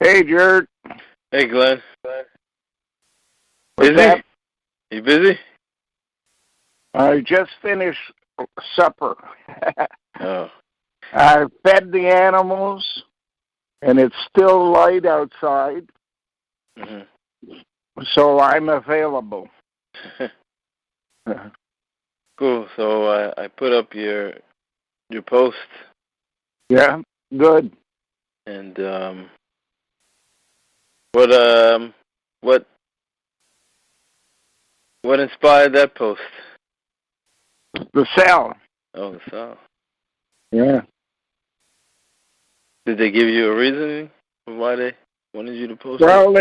Hey, Jared. Hey, Glenn. What's Busy? up? You busy? I just finished supper. Oh. I fed the animals, and it's still light outside, hmm so I'm available. Cool. So I put up your post, Yeah, good. and what what inspired that post? The cell. Oh, the song. Yeah. Did they give you a reasoning for why they wanted you to post it? Well,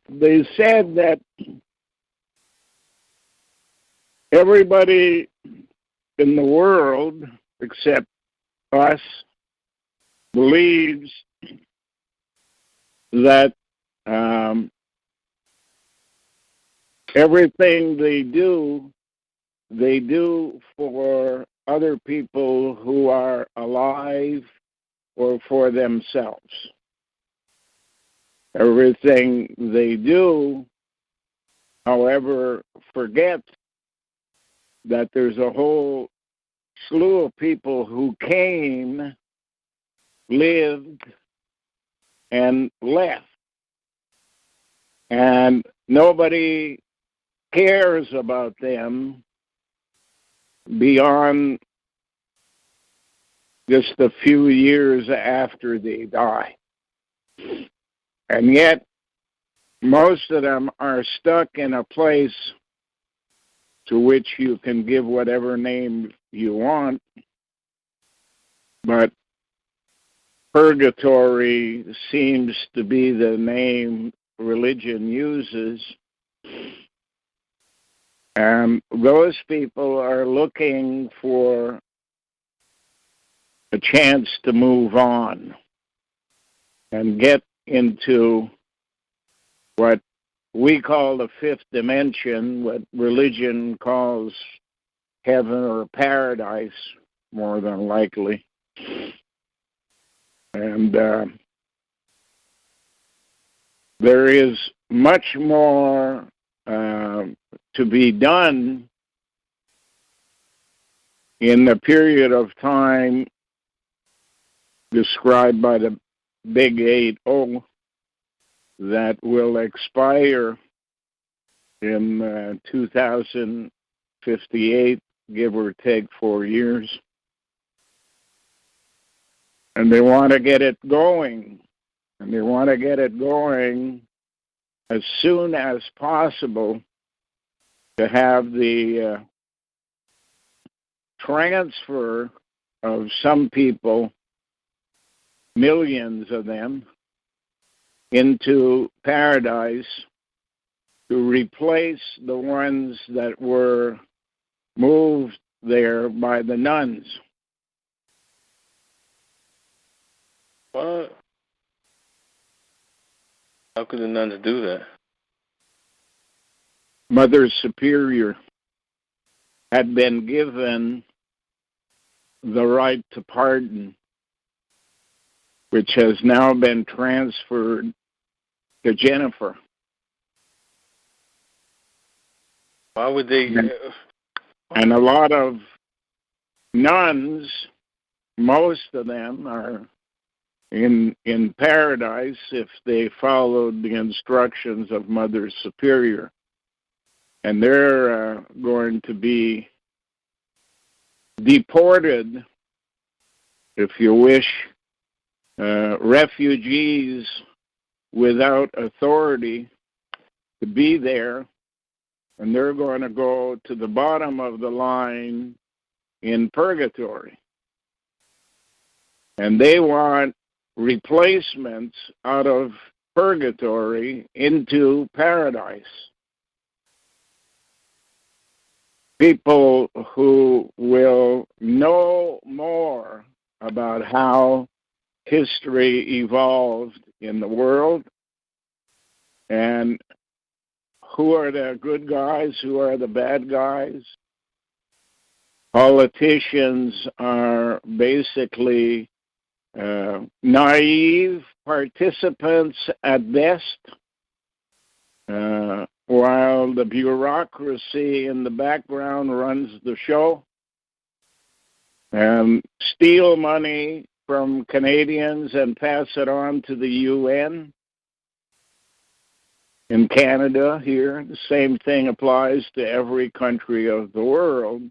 they said that everybody in the world, except us, believes that everything they do for other people who are alive or for themselves. Everything they do, however, forget that there's a whole slew of people who came, lived, and left. And nobody cares about them beyond just a few years after they die. And yet, most of them are stuck in a place to which you can give whatever name you want, but purgatory seems to be the name religion uses. And those people are looking for a chance to move on and get into what we call the fifth dimension, what religion calls heaven or paradise, more than likely. And there is much more to be done in the period of time described by the Big 8-0 that will expire in 2058, give or take 4 years. And they want to get it going. And they want to get it going as soon as possible to have the transfer of some people, millions of them, into paradise to replace the ones that were moved there by the nuns. What? How could the nuns do that? Mother Superior had been given the right to pardon, which has now been transferred to Jennifer. Why would they? And a lot of nuns, most of them are in paradise if they followed the instructions of Mother Superior. And they're going to be deported, if you wish, refugees without authority to be there, and they're going to go to the bottom of the line in purgatory. And they want replacements out of purgatory into paradise. People who will know more about how history evolved in the world and who are the good guys, who are the bad guys. Politicians are basically naive participants at best, while the bureaucracy in the background runs the show, and steal money from Canadians and pass it on to the UN. In Canada, here, the same thing applies to every country of the world.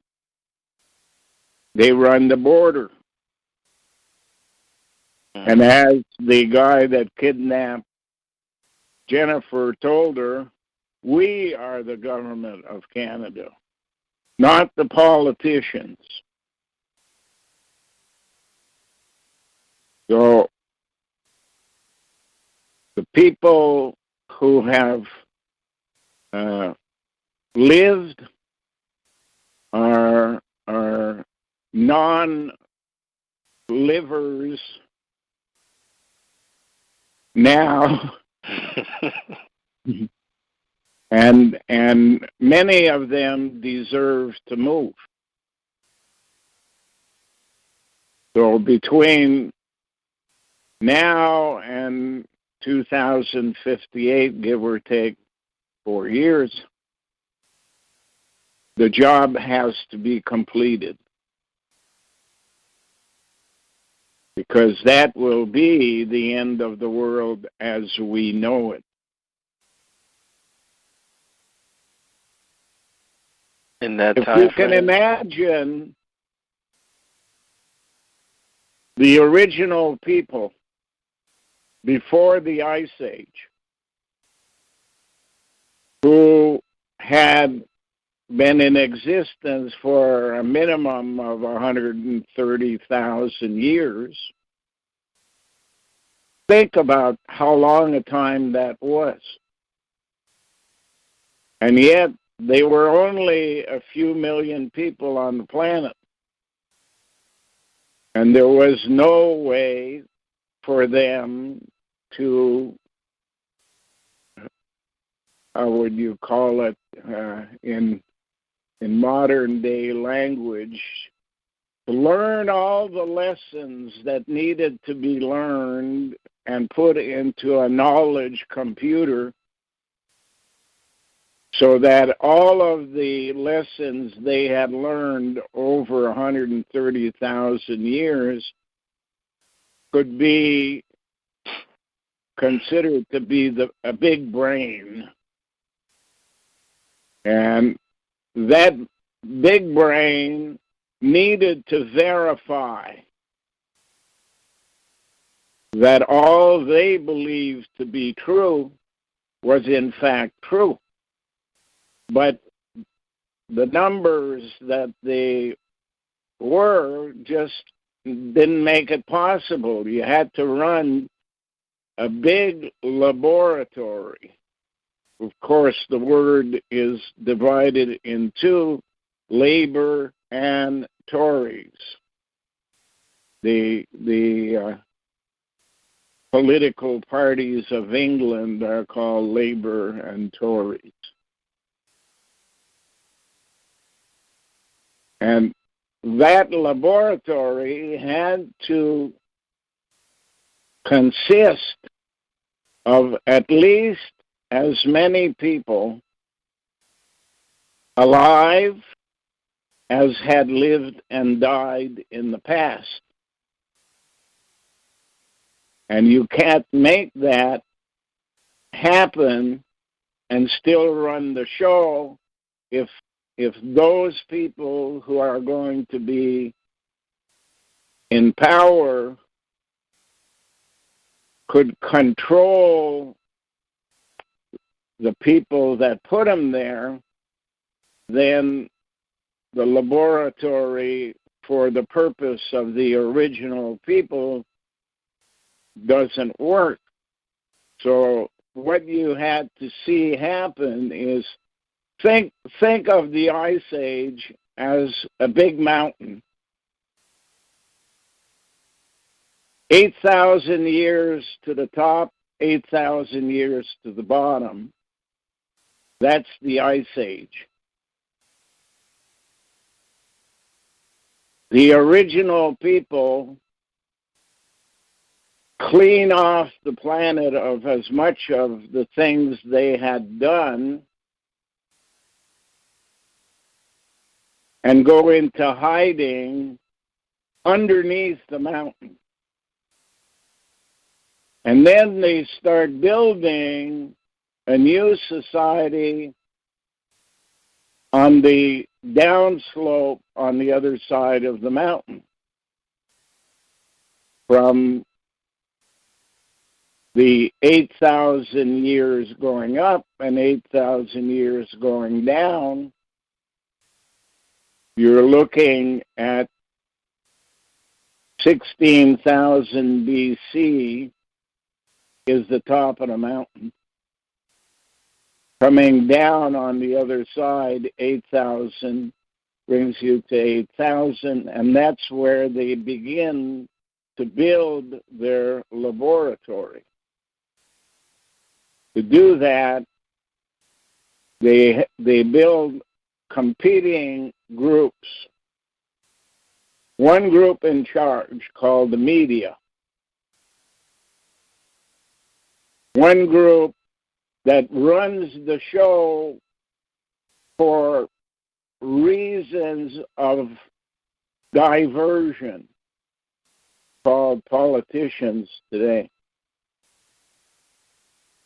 They run the border. And as the guy that kidnapped Jennifer told her, we are the government of Canada, not the politicians. So the people who have lived are non-livers now, and many of them deserve to move. So between now and 2058, give or take 4 years, the job has to be completed, because that will be the end of the world as we know it. In that if time you can imagine the original people before the Ice Age, who had been in existence for a minimum of 130,000 years, think about how long a time that was. And yet, they were only a few million people on the planet. And there was no way for them to, how would you call it in modern day language, to learn all the lessons that needed to be learned and put into a knowledge computer, so that all of the lessons they had learned over 130,000 years could be considered to be a big brain. And that big brain needed to verify that all they believed to be true was in fact true. But the numbers that they were just didn't make it possible. You had to run a big laboratory. Of course, the word is divided in two, Labour and Tories. The political parties of England are called Labour and Tories. And that laboratory had to consist of at least as many people alive as had lived and died in the past. And you can't make that happen and still run the show if those people who are going to be in power could control the people that put them there, then the laboratory for the purpose of the original people doesn't work. So what you had to see happen is think of the Ice Age as a big mountain. 8,000 years to the top, 8,000 years to the bottom. That's the Ice Age. The original people clean off the planet of as much of the things they had done and go into hiding underneath the mountain. And then they start building a new society on the downslope on the other side of the mountain. From the 8,000 years going up and 8,000 years going down, you're looking at 16,000 BC is the top of the mountain. Coming down on the other side, 8,000 brings you to 8,000, and that's where they begin to build their laboratory. To do that, they build competing groups. One group in charge called the media. One group that runs the show for reasons of diversion, called politicians today.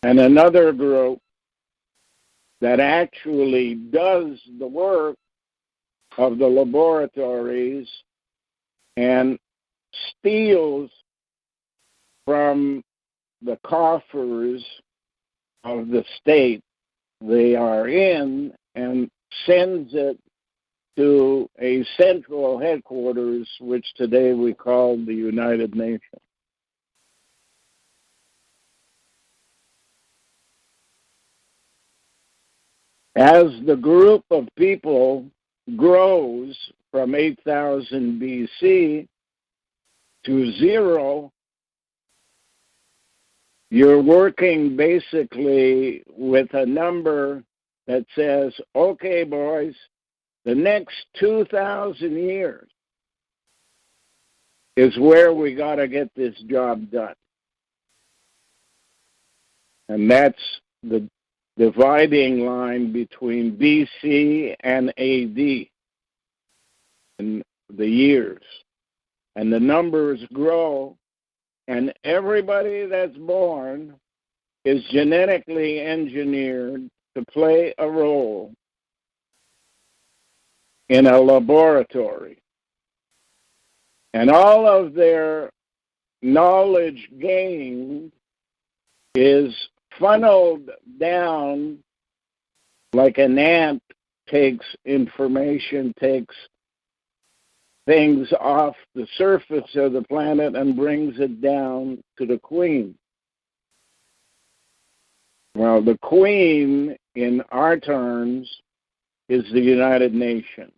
And another group that actually does the work of the laboratories and steals from the coffers of the state they are in and sends it to a central headquarters, which today we call the United Nations. As the group of people grows from 8,000 BC to 0, you're working basically with a number that says, okay, boys, the next 2,000 years is where we got to get this job done. And that's the dividing line between BC and AD in the years. And the numbers grow, and everybody that's born is genetically engineered to play a role in a laboratory. And all of their knowledge gained is funneled down like an ant takes information, takes things off the surface of the planet and brings it down to the queen. Well, the queen, in our terms, is the United Nations.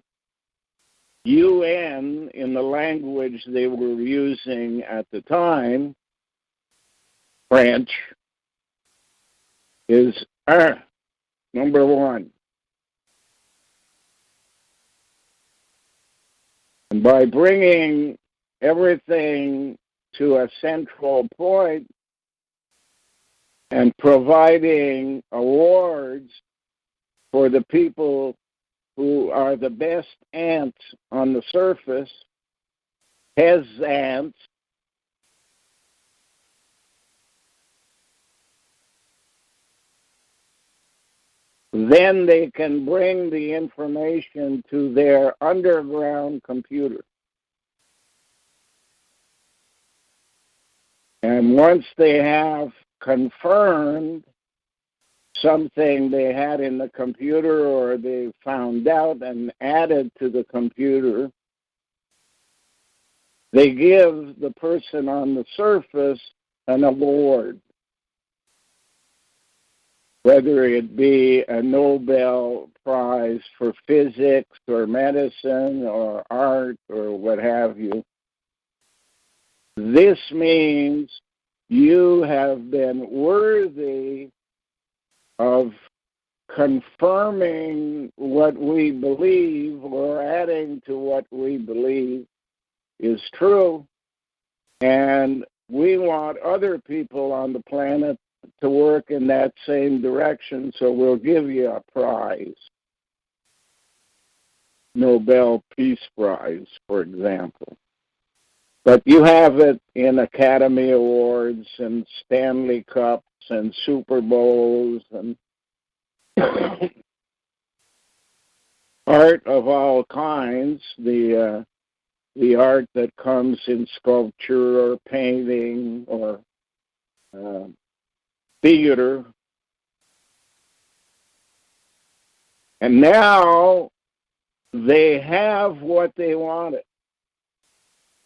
UN, in the language they were using at the time, French, is number one. And by bringing everything to a central point and providing awards for the people who are the best ants on the surface, Hez ants, then they can bring the information to their underground computer. And once they have confirmed something they had in the computer or they found out and added to the computer, they give the person on the surface an award, whether it be a Nobel Prize for physics or medicine or art or what have you. This means you have been worthy of confirming what we believe or adding to what we believe is true, and we want other people on the planet to work in that same direction, so we'll give you a prize. Nobel Peace Prize, for example. But you have it in Academy Awards and Stanley Cups and Super Bowls and art of all kinds, the art that comes in sculpture or painting or theater. And now they have what they wanted.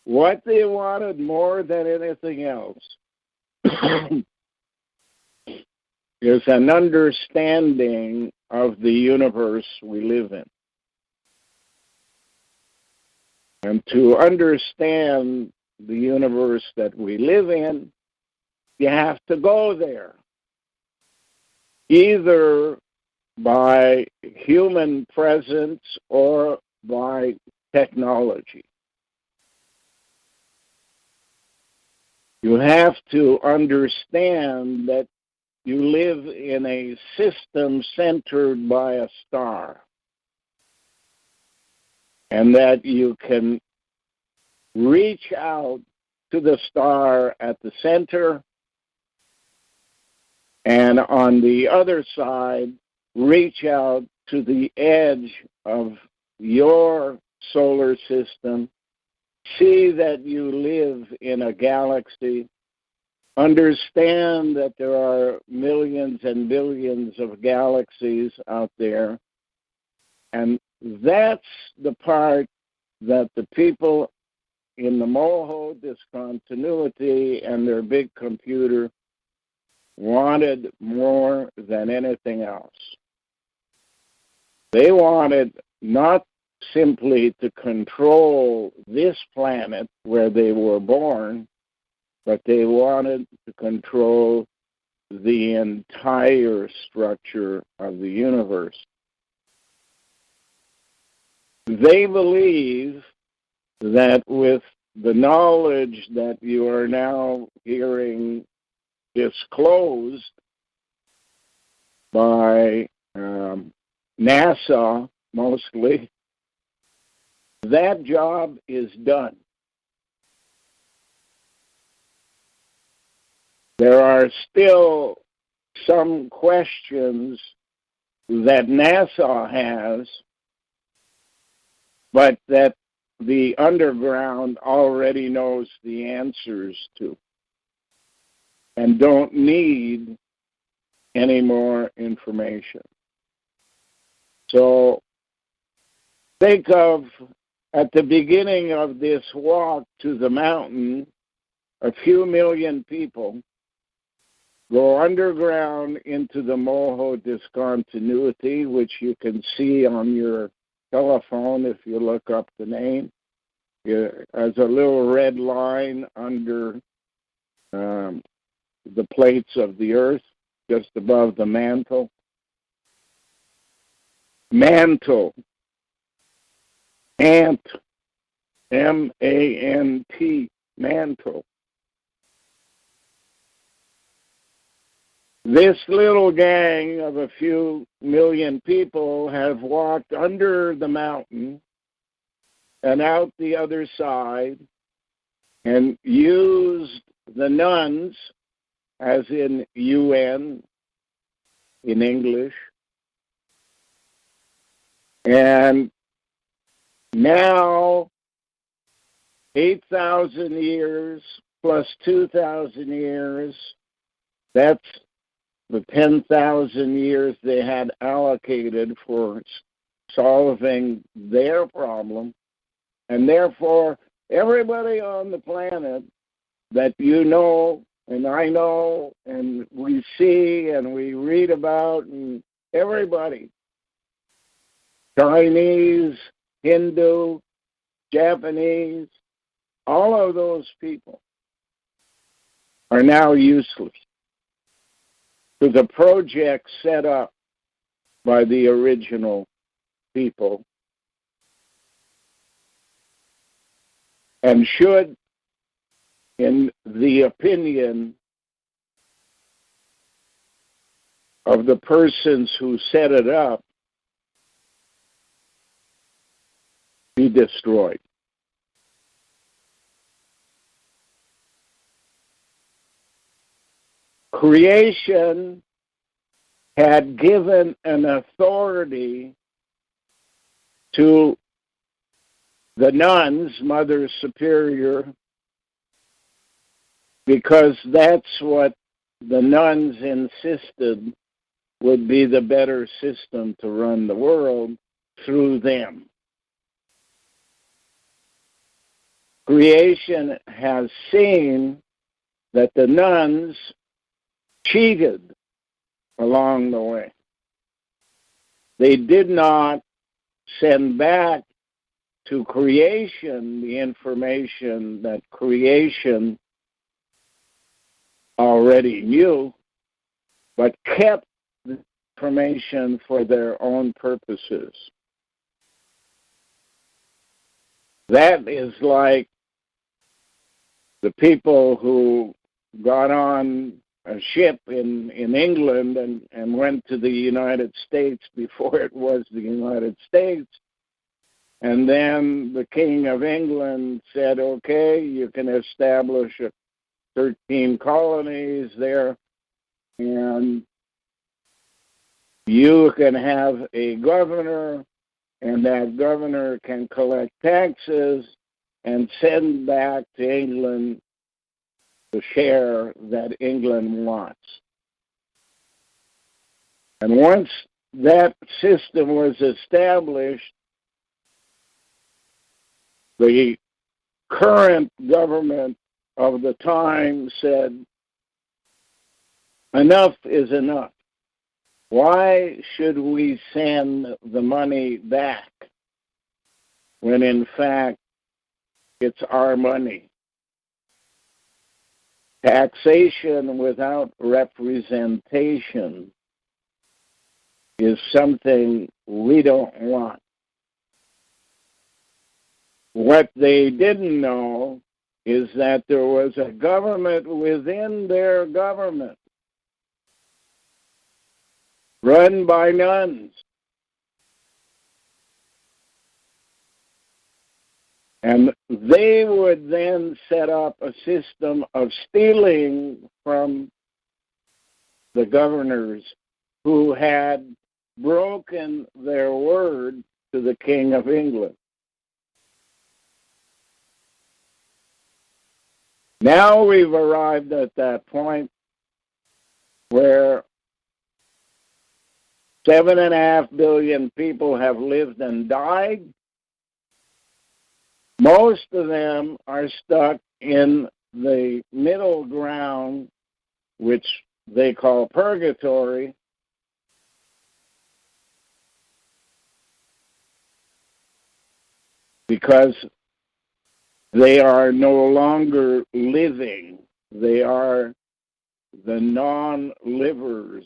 What they wanted more than anything else is an understanding of the universe we live in. And to understand the universe that we live in, you have to go there, either by human presence or by technology. You have to understand that you live in a system centered by a star, and that you can reach out to the star at the center, and on the other side, reach out to the edge of your solar system, see that you live in a galaxy, understand that there are millions and billions of galaxies out there, and that's the part that the people in the Moho discontinuity and their big computer wanted more than anything else. They wanted not simply to control this planet where they were born, but they wanted to control the entire structure of the universe. They believe that with the knowledge that you are now hearing disclosed by NASA mostly, that job is done. There are still some questions that NASA has, but that the underground already knows the answers to and don't need any more information. So think of, at the beginning of this walk to the mountain, a few million people go underground into the Moho discontinuity, which you can see on your telephone if you look up the name. As a little red line under the plates of the earth, just above the mantle. Mantle. Ant. M-A-N-T. Mantle. This little gang of a few million people have walked under the mountain and out the other side and used the nuns, as in UN in English, and now 8,000 years plus 2,000 years, that's the 10,000 years they had allocated for solving their problem. And therefore, everybody on the planet that you know and I know and we see and we read about, and everybody, Chinese, Hindu, Japanese, all of those people are now useless to the project set up by the original people, and should in the opinion of the persons who set it up, be destroyed. Creation had given an authority to the nuns, Mother Superior, because that's what the nuns insisted would be the better system to run the world through them. Creation has seen that the nuns cheated along the way. They did not send back to creation the information that creation already knew, but kept the information for their own purposes. That is like the people who got on a ship in England and went to the United States before it was the United States. And then the King of England said, okay, you can establish 13 colonies there, and you can have a governor, and that governor can collect taxes and send back to England the share that England wants. And once that system was established, the current government of the time said, enough is enough. Why should we send the money back when in fact it's our money? Taxation without representation is something we don't want. What they didn't know is that there was a government within their government, run by nuns. And they would then set up a system of stealing from the governors who had broken their word to the King of England. Now we've arrived at that point where 7.5 billion people have lived and died. Most of them are stuck in the middle ground, which they call purgatory, because they are no longer living. They are the non-livers.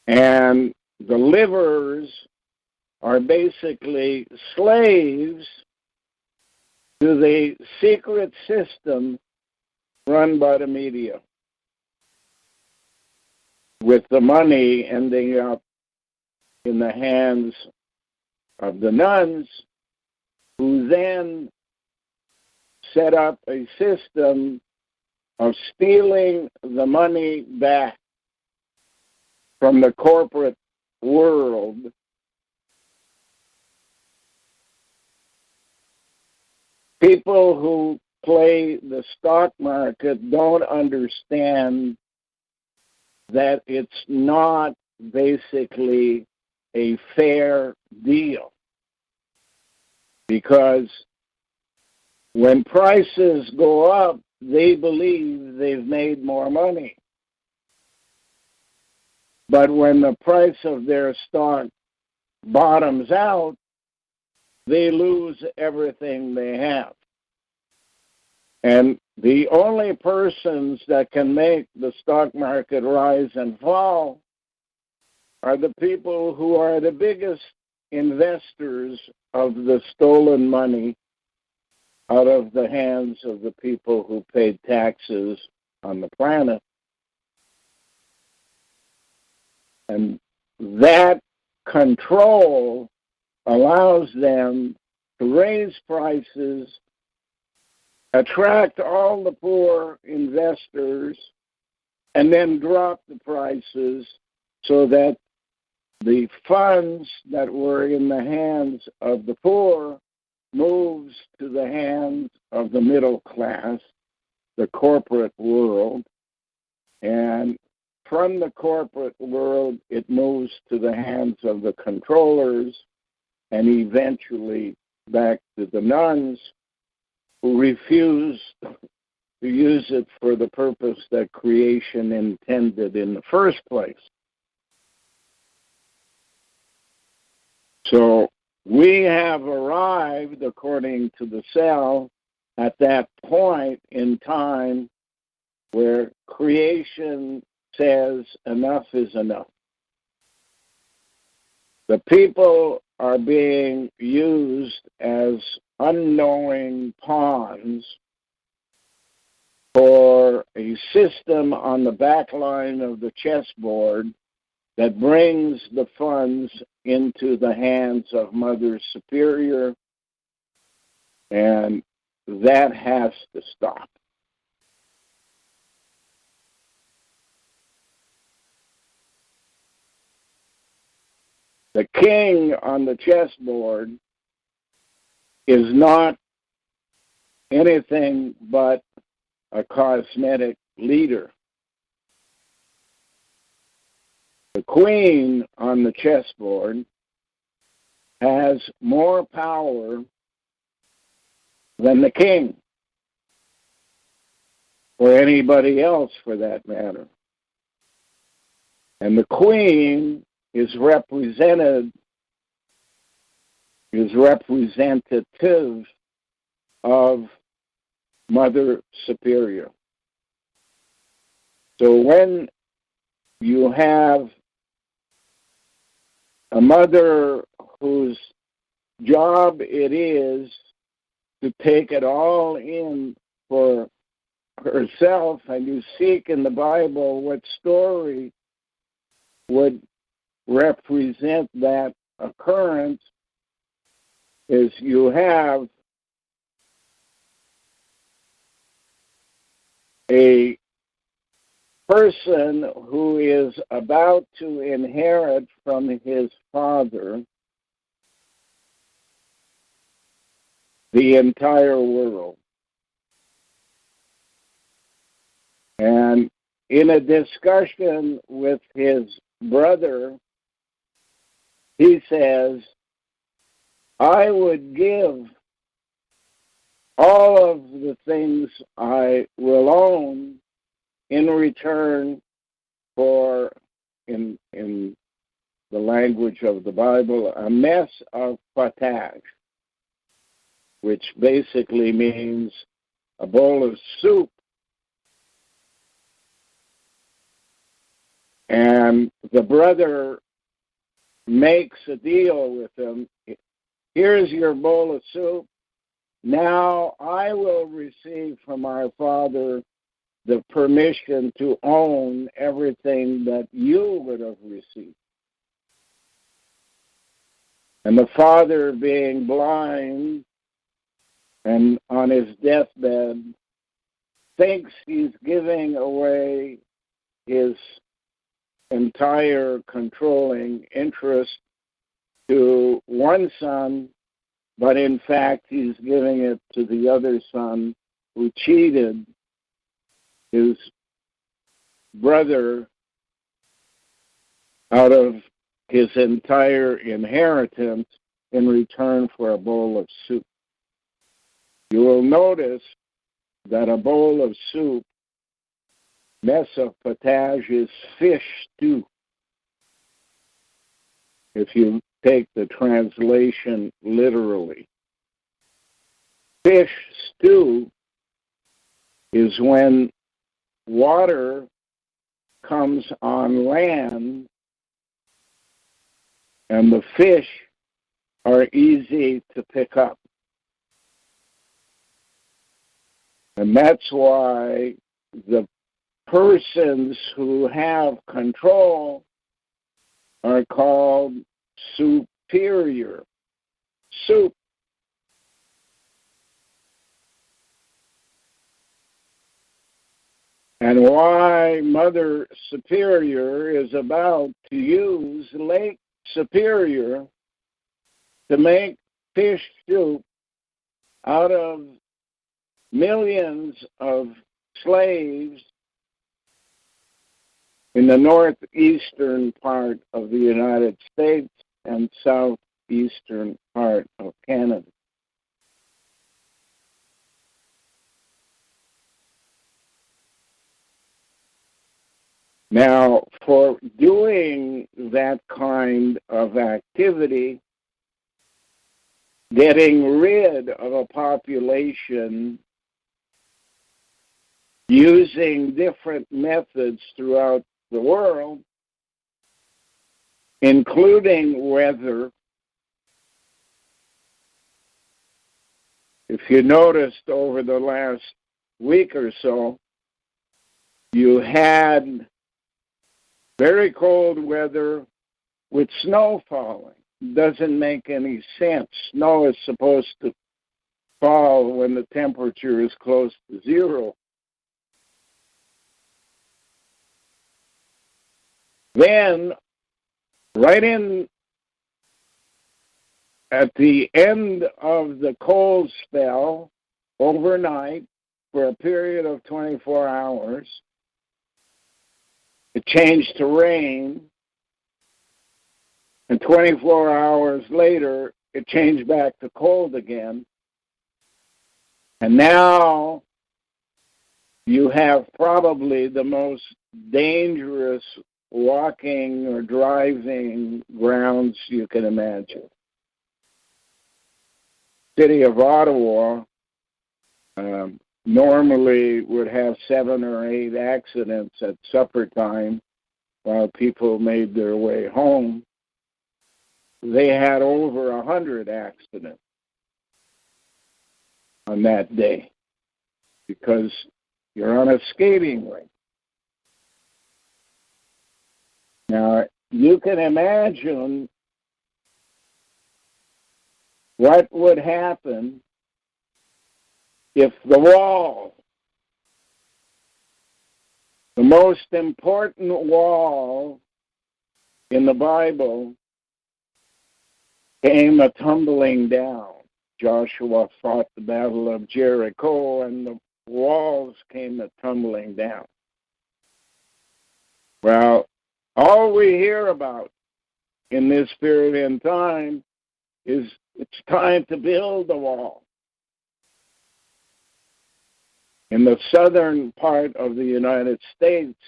And the livers are basically slaves to the secret system run by the media, with the money ending up in the hands of the nuns, who then set up a system of stealing the money back from the corporate world people who play the stock market don't understand that it's not basically a fair deal. Because when prices go up, they believe they've made more money. But when the price of their stock bottoms out, they lose everything they have. And the only persons that can make the stock market rise and fall are the people who are the biggest investors of the stolen money out of the hands of the people who paid taxes on the planet. And that control allows them to raise prices, attract all the poor investors, and then drop the prices so that the funds that were in the hands of the poor moves to the hands of the middle class, the corporate world, and from the corporate world, it moves to the hands of the controllers and eventually back to the nuns who refuse to use it for the purpose that creation intended in the first place. So we have arrived, according to the cell, at that point in time where creation says enough is enough. The people are being used as unknowing pawns for a system on the back line of the chessboard that brings the funds into the hands of Mother Superior, and that has to stop. The king on the chessboard is not anything but a cosmetic leader. The queen on the chessboard has more power than the king, or anybody else for that matter. And the queen is representative of Mother Superior. So when you have a mother whose job it is to take it all in for herself, and you seek in the Bible what story would represent that occurrence, is you have a person who is about to inherit from his father the entire world. And in a discussion with his brother, he says, I would give all of the things I will own in return for, in the language of the Bible, a mess of potage, which basically means a bowl of soup. And the brother makes a deal with him. Here's your bowl of soup. Now I will receive from our father the permission to own everything that you would have received. And the father, being blind and on his deathbed, thinks he's giving away his entire controlling interest to one son, but in fact he's giving it to the other son who cheated his brother out of his entire inheritance in return for a bowl of soup. You will notice that a bowl of soup, mess of potage, is fish stew. If you take the translation literally. Fish stew is when water comes on land and the fish are easy to pick up. And that's why the persons who have control are called superior. Sup. And why Mother Superior is about to use Lake Superior to make fish soup out of millions of slaves in the northeastern part of the United States and southeastern part of Canada. Now, for doing that kind of activity, getting rid of a population using different methods throughout the world, including weather. If you noticed over the last week or so, you had very cold weather with snow falling. Doesn't make any sense. Snow is supposed to fall when the temperature is close to zero. Then, right in at the end of the cold spell, overnight, for a period of 24 hours, it changed to rain, and 24 hours later, it changed back to cold again. And now you have probably the most dangerous walking or driving grounds you can imagine. City of Ottawa normally would have 7 or 8 accidents at supper time while people made their way home. They had over 100 accidents on that day because you're on a skating rink. Now, you can imagine what would happen if the wall, the most important wall in the Bible, came a tumbling down. Joshua fought the battle of Jericho, and the walls came a tumbling down. Well, all we hear about in this period in time is it's time to build the wall. In the southern part of the United States,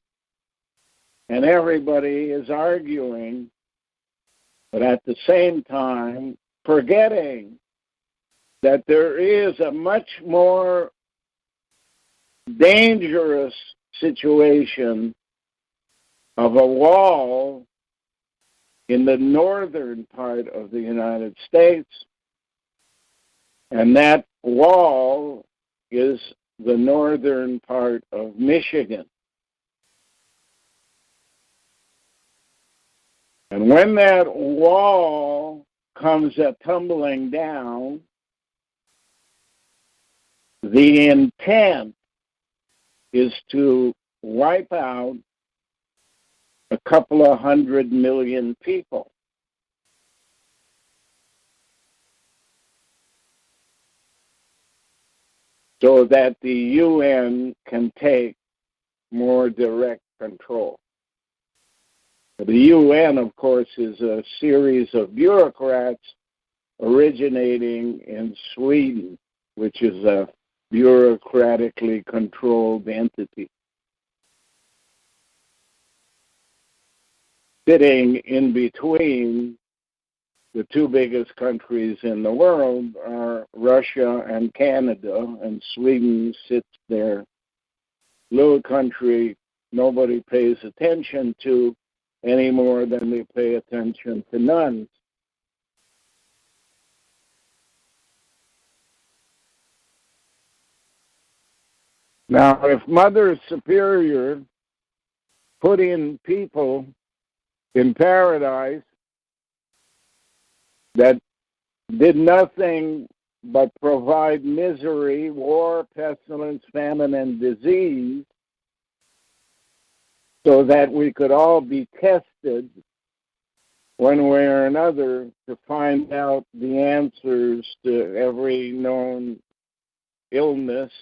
and everybody is arguing, but at the same time forgetting that there is a much more dangerous situation of a wall in the northern part of the United States, and that wall is the northern part of Michigan. And when that wall comes tumbling down, the intent is to wipe out a couple of 100 million people. So that the UN can take more direct control. The UN, of course, is a series of bureaucrats originating in Sweden, which is a bureaucratically controlled entity. Sitting in between the two biggest countries in the world are Russia and Canada, and Sweden sits there, little country nobody pays attention to any more than they pay attention to nuns. Now, if Mother Superior put in people in paradise that did nothing but provide misery, war, pestilence, famine, and disease, so that we could all be tested one way or another to find out the answers to every known illness,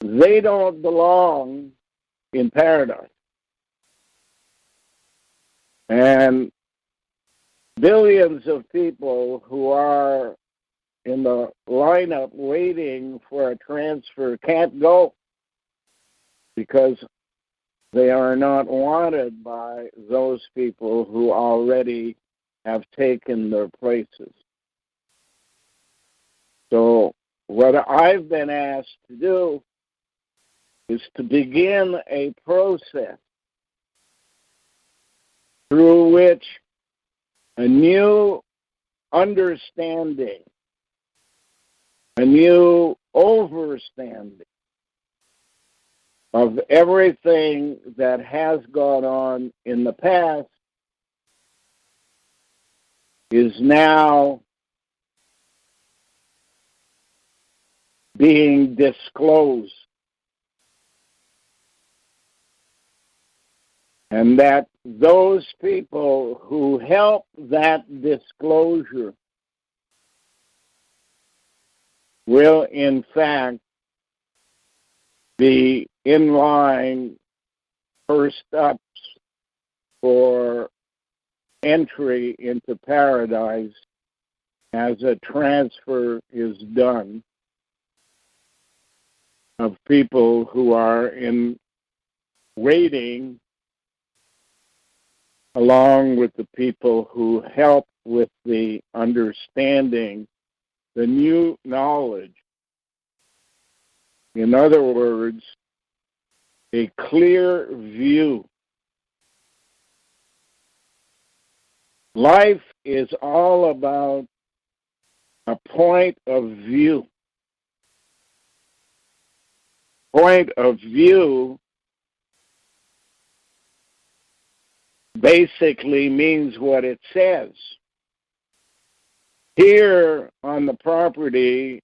they don't belong in paradise. And billions of people who are in the lineup waiting for a transfer can't go because they are not wanted by those people who already have taken their places. So what I've been asked to do is to begin a process through which a new understanding, a new overstanding of everything that has gone on in the past is now being disclosed. And that those people who help that disclosure will, in fact, be in line first ups for entry into paradise as a transfer is done of people who are in waiting, along with the people who help with the understanding, the new knowledge. In other words, a clear view. Life is all about a point of view. Point of view basically means what it says. Here on the property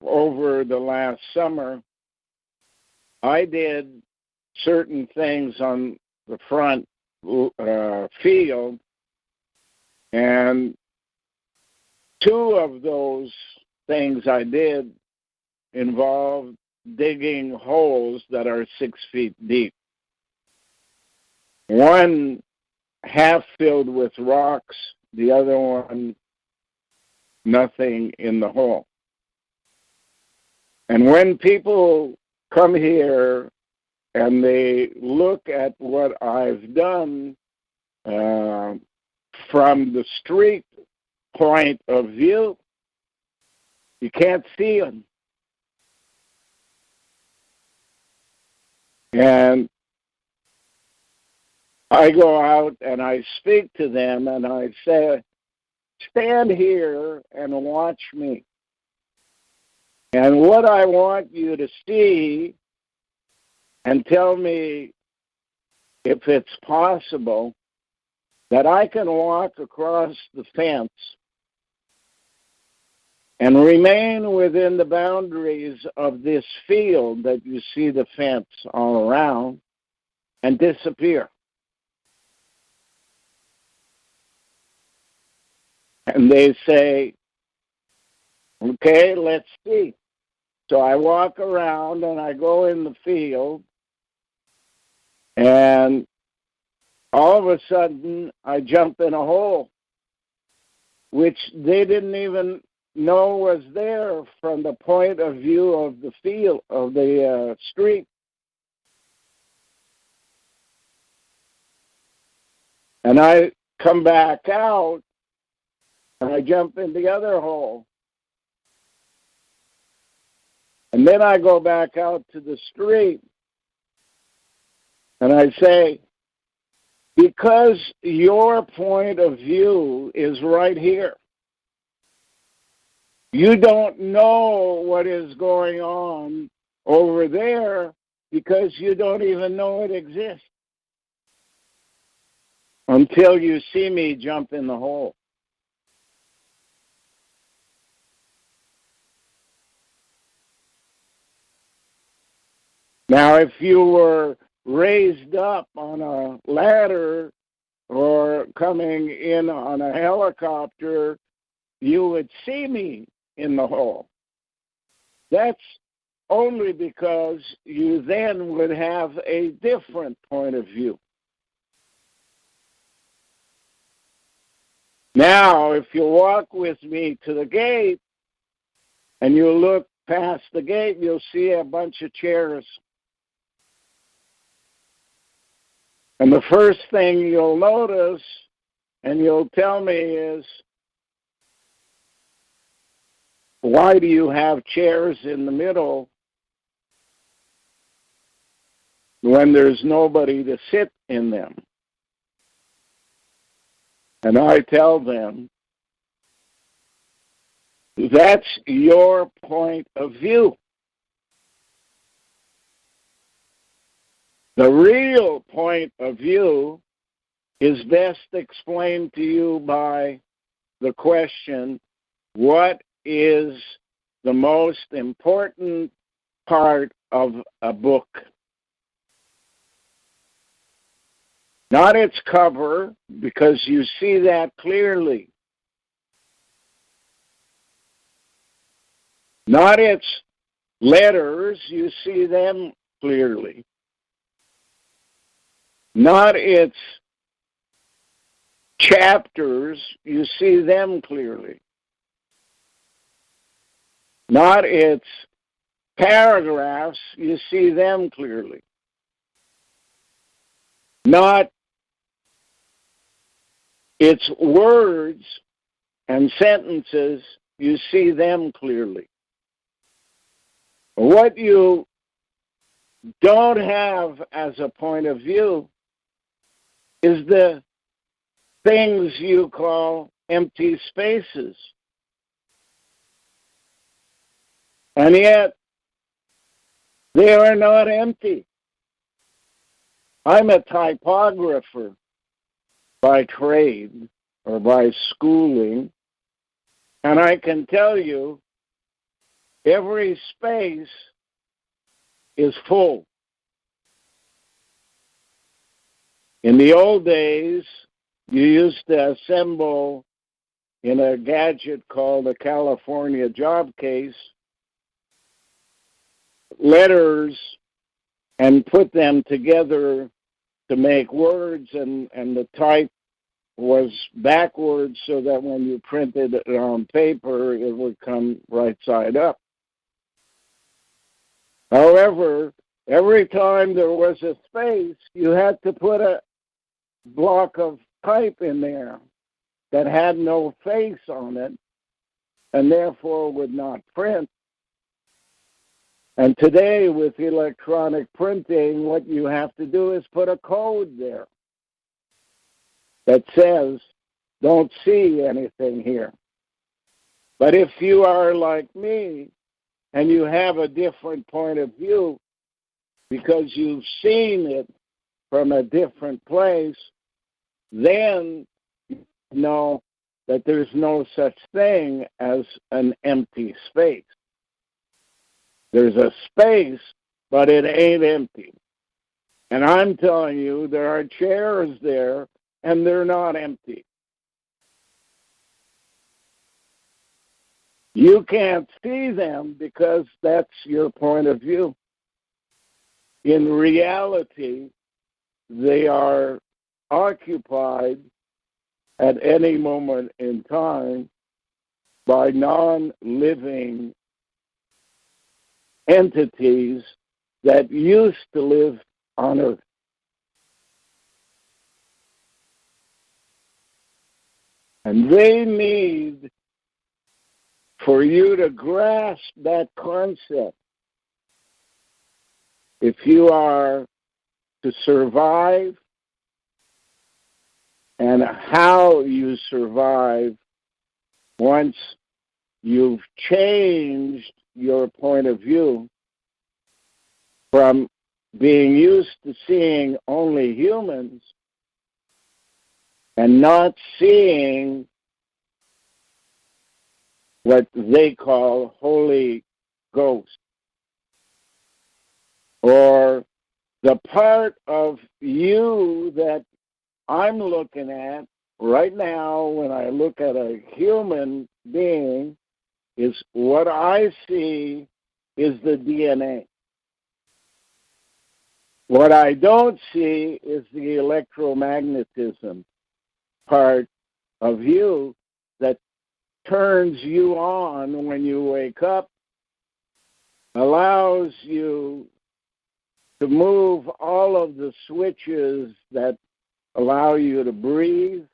over the last summer, I did certain things on the front field, and two of those things I did involved digging holes that are 6 feet deep. One half filled with rocks, the other one nothing in the hole. And when people come here and they look at what I've done from the street point of view, you can't see them. And I go out and I speak to them and I say, stand here and watch me. And what I want you to see, and tell me if it's possible, that I can walk across the fence and remain within the boundaries of this field that you see the fence all around and disappear. And they say, okay, let's see. So I walk around and I go in the field, and all of a sudden I jump in a hole, which they didn't even know was there from the point of view of the field, of the street. And I come back out and I jump in the other hole. And then I go back out to the street and I say, because your point of view is right here, You don't know what is going on over there because you don't even know it exists until you see me jump in the hole. Now, if you were raised up on a ladder or coming in on a helicopter, you would see me in the hole. That's only because you then would have a different point of view. Now, if you walk with me to the gate and you look past the gate, you'll see a bunch of chairs. And the first thing you'll notice, and you'll tell me, is, why do you have chairs in the middle when there's nobody to sit in them? And I tell them, that's your point of view. The real point of view is best explained to you by the question, what is the most important part of a book? Not its cover, because you see that clearly. Not its letters, you see them clearly. Not its chapters, you see them clearly. Not its paragraphs, you see them clearly. Not its words and sentences, you see them clearly. What you don't have as a point of view is the things you call empty spaces. And yet, they are not empty. I'm a typographer by trade or by schooling, and I can tell you every space is full. In the old days, you used to assemble in a gadget called a California job case letters and put them together to make words, and the type was backwards so that when you printed it on paper, it would come right side up. However, every time there was a space, you had to put a block of type in there that had no face on it and therefore would not print. And today, with electronic printing, what you have to do is put a code there that says, don't see anything here. But if you are like me and you have a different point of view because you've seen it from a different place, then you know that there's no such thing as an empty space. There's a space, but it ain't empty. And I'm telling you, there are chairs there, and they're not empty. You can't see them because that's your point of view. In reality, they are occupied at any moment in time by non-living entities that used to live on Earth. And they need for you to grasp that concept. If you are to survive, and how you survive once you've changed your point of view from being used to seeing only humans and not seeing what they call Holy Ghost, or the part of you that I'm looking at right now when I look at a human being is what I see is the DNA. What I don't see is the electromagnetism part of you that turns you on when you wake up, allows you to move all of the switches that allow you to breathe,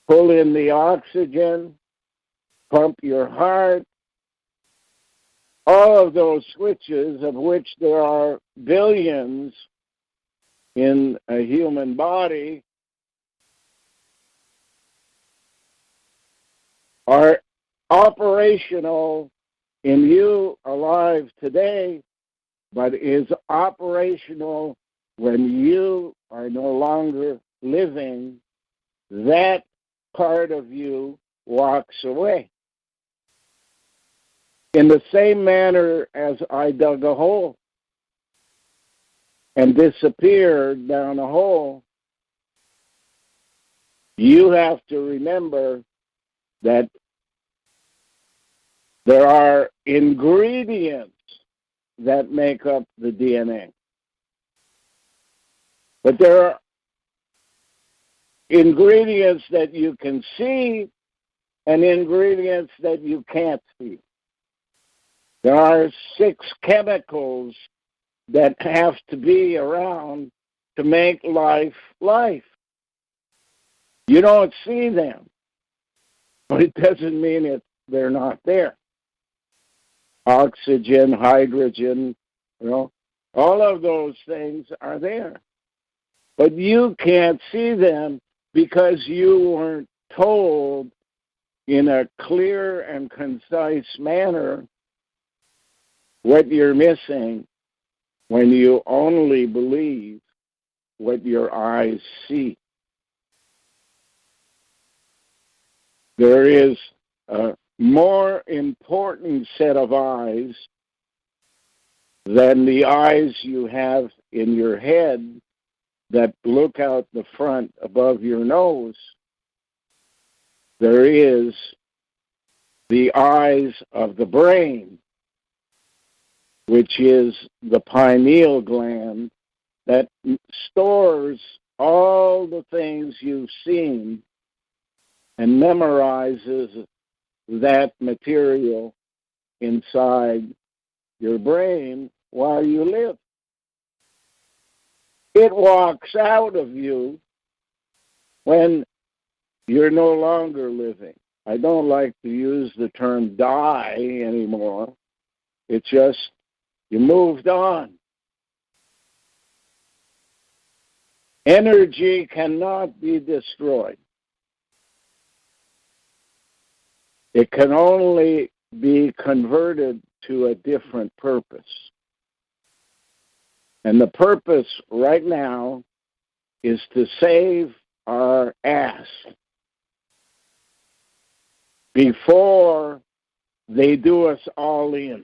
pull in the oxygen, pump your heart, all of those switches, of which there are billions in a human body, are operational in you alive today, but is operational when you are no longer living. That part of you walks away. In the same manner as I dug a hole and disappeared down a hole, you have to remember that there are ingredients that make up the DNA. But there are ingredients that you can see and ingredients that you can't see. There are 6 chemicals that have to be around to make life life. You don't see them, but it doesn't mean they're not there. Oxygen, hydrogen, all of those things are there. But you can't see them because you weren't told in a clear and concise manner what you're missing when you only believe what your eyes see. There is a more important set of eyes than the eyes you have in your head that look out the front above your nose. There is the eyes of the brain, which is the pineal gland that stores all the things you've seen and memorizes that material inside your brain while you live. It walks out of you when you're no longer living. I don't like to use the term die anymore. It's just you moved on. Energy cannot be destroyed. It can only be converted to a different purpose. And the purpose right now is to save our ass before they do us all in.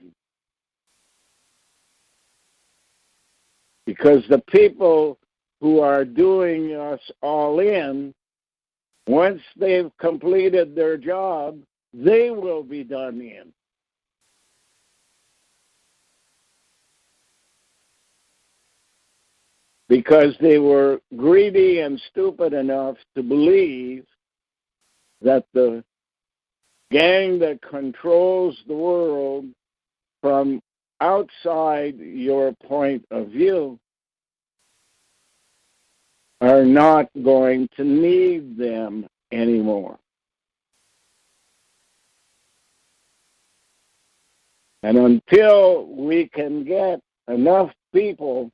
Because the people who are doing us all in, once they've completed their job, they will be done in. Because they were greedy and stupid enough to believe that the gang that controls the world from outside your point of view are not going to need them anymore. And until we can get enough people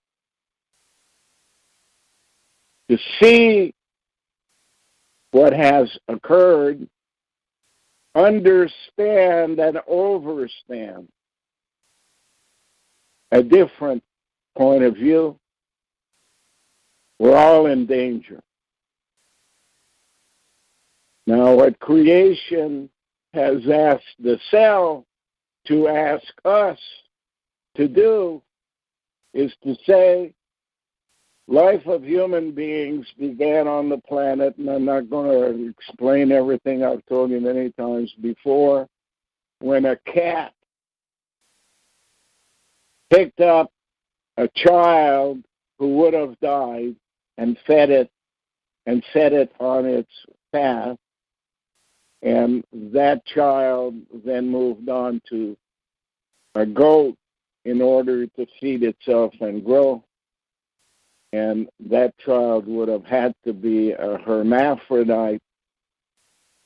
to see what has occurred understand and overstand a different point of view, we're all in danger. Now, what creation has asked the cell to ask us to do is to say, life of human beings began on the planet, and I'm not going to explain everything I've told you many times before, when a cat picked up a child who would have died and fed it and set it on its path, and that child then moved on to a goat in order to feed itself and grow. And that child would have had to be a hermaphrodite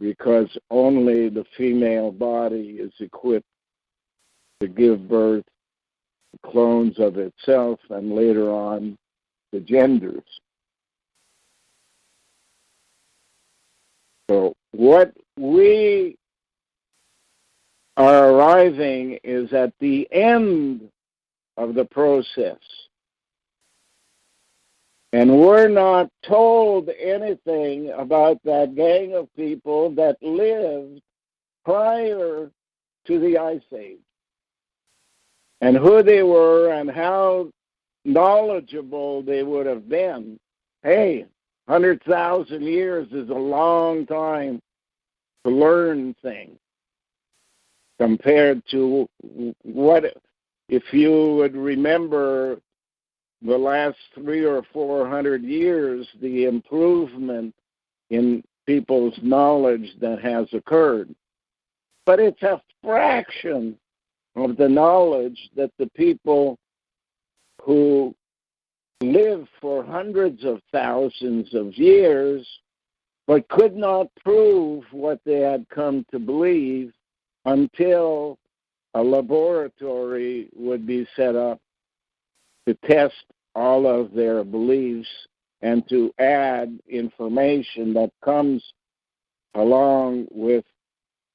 because only the female body is equipped to give birth to clones of itself and later on the genders. So what we are arriving is at the end of the process. And we're not told anything about that gang of people that lived prior to the Ice Age and who they were and how knowledgeable they would have been. Hey, 100,000 years is a long time to learn things compared to what, if you would remember the last 300 or 400 years, the improvement in people's knowledge that has occurred. But it's a fraction of the knowledge that the people who lived for hundreds of thousands of years but could not prove what they had come to believe until a laboratory would be set up to test all of their beliefs and to add information that comes along with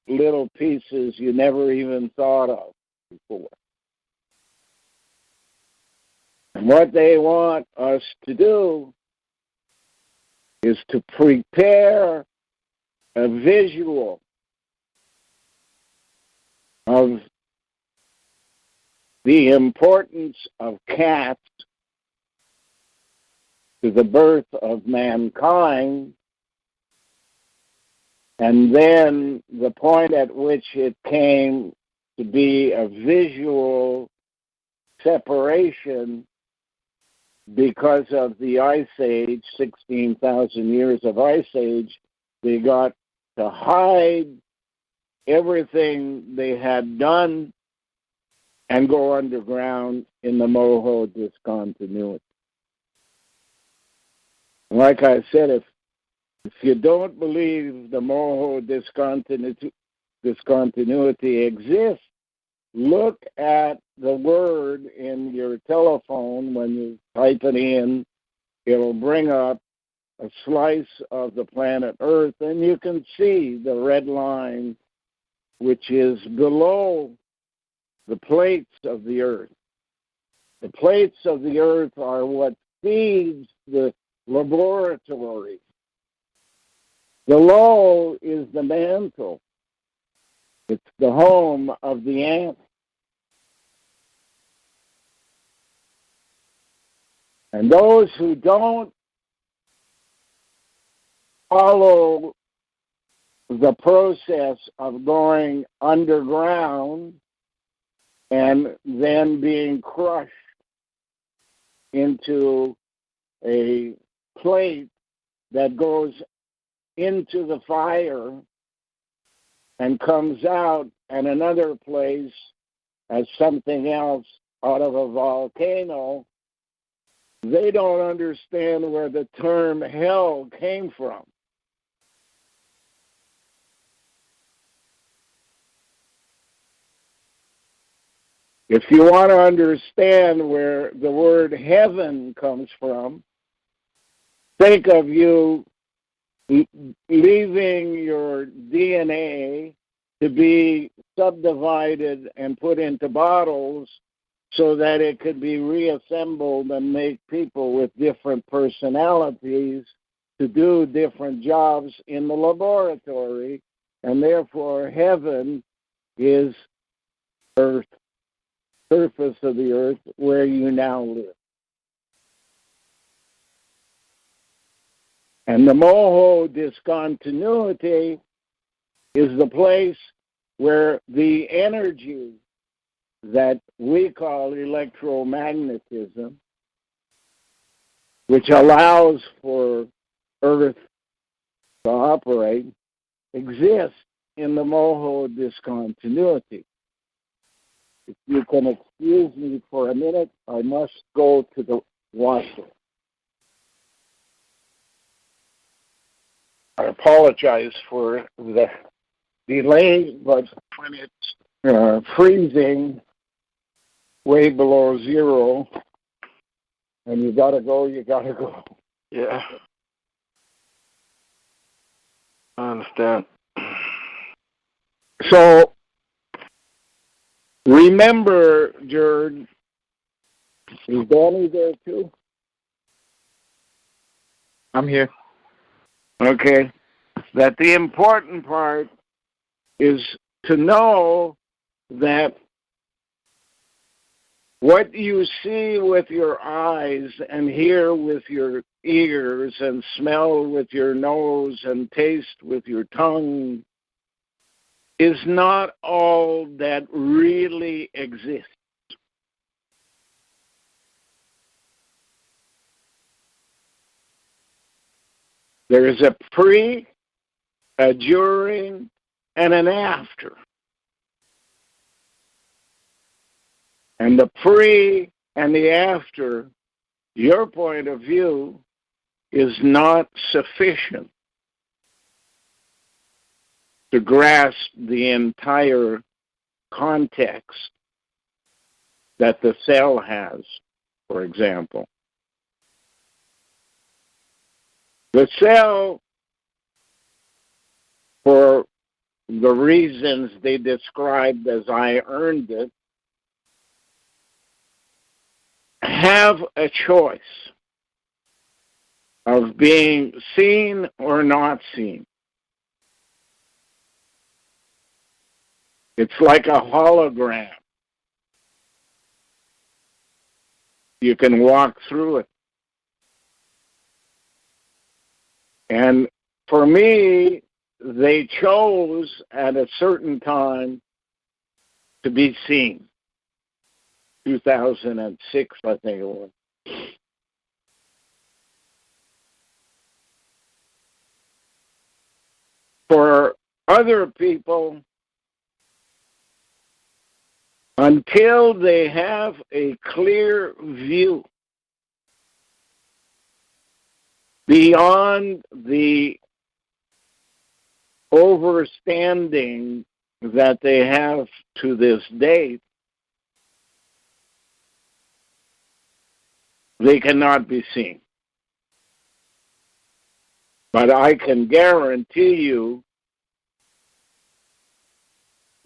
little pieces you never even thought of before. And what they want us to do is to prepare a visual of the importance of cats to the birth of mankind, and then the point at which it came to be a visual separation because of the Ice Age, 16,000 years of Ice Age. They got to hide everything they had done and go underground in the Moho discontinuity. Like I said, if you don't believe the Moho discontinuity exists, look at the word in your telephone. When you type it in, it'll bring up a slice of the planet Earth, and you can see the red line, which is below the plates of the Earth. The plates of the Earth are what feeds the laboratory. Below is the mantle. It's the home of the ant. And those who don't follow the process of going underground and then being crushed into a plate that goes into the fire and comes out at another place as something else out of a volcano, they don't understand where the term hell came from. If you want to understand where the word heaven comes from, think of you leaving your DNA to be subdivided and put into bottles so that it could be reassembled and make people with different personalities to do different jobs in the laboratory. And therefore, heaven is earth, surface of the earth, where you now live. And the Moho discontinuity is the place where the energy that we call electromagnetism, which allows for Earth to operate, exists in the Moho discontinuity. If you can excuse me for a minute, I must go to the washroom. I apologize for the delay, but when it's freezing way below zero and you gotta go. Yeah. I understand. So remember, Jared, is Danny there too? I'm here. Okay. That the important part is to know that what you see with your eyes and hear with your ears and smell with your nose and taste with your tongue is not all that really exists. There is a pre, a during, and an after. And the pre and the after, your point of view, is not sufficient to grasp the entire context that the cell has, for example. The cell, for the reasons they described as I earned it, have a choice of being seen or not seen. It's like a hologram. You can walk through it. And for me, they chose at a certain time to be seen. 2006, I think it was. For other people, until they have a clear view beyond the overstanding that they have to this date, they cannot be seen. But I can guarantee you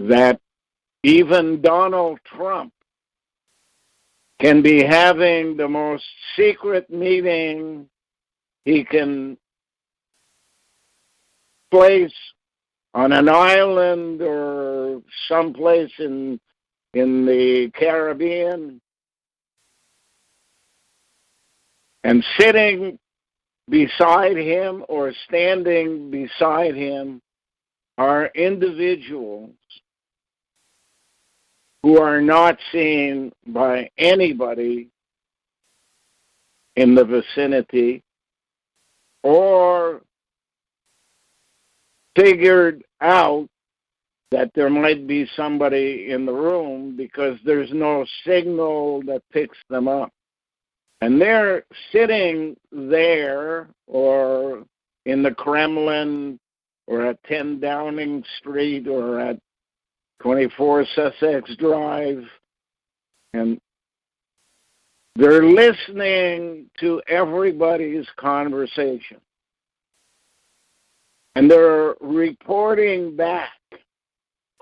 that even Donald Trump can be having the most secret meeting he can place on an island or someplace in the Caribbean, and sitting beside him or standing beside him are individuals who are not seen by anybody in the vicinity or figured out that there might be somebody in the room because there's no signal that picks them up. And they're sitting there or in the Kremlin or at 10 Downing Street or at 24 Sussex Drive, and they're listening to everybody's conversation. And they're reporting back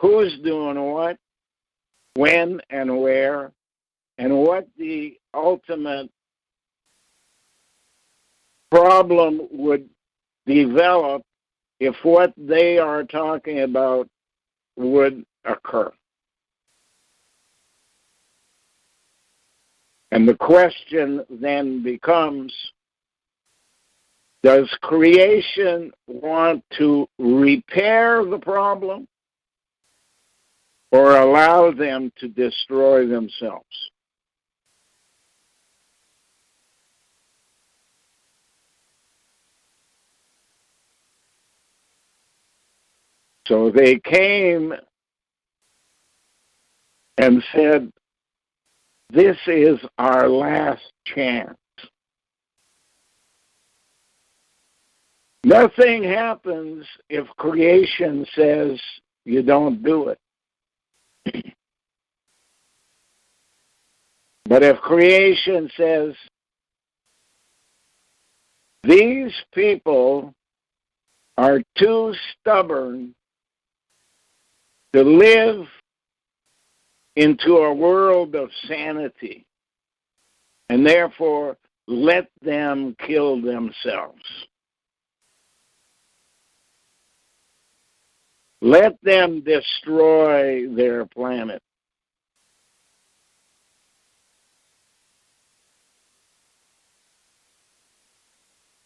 who's doing what, when and where, and what the ultimate problem would develop if what they are talking about would occur. And the question then becomes, does creation want to repair the problem or allow them to destroy themselves? So they came and said, this is our last chance. Nothing happens if creation says you don't do it. But if creation says, these people are too stubborn to live into a world of sanity, and therefore let them kill themselves. Let them destroy their planet.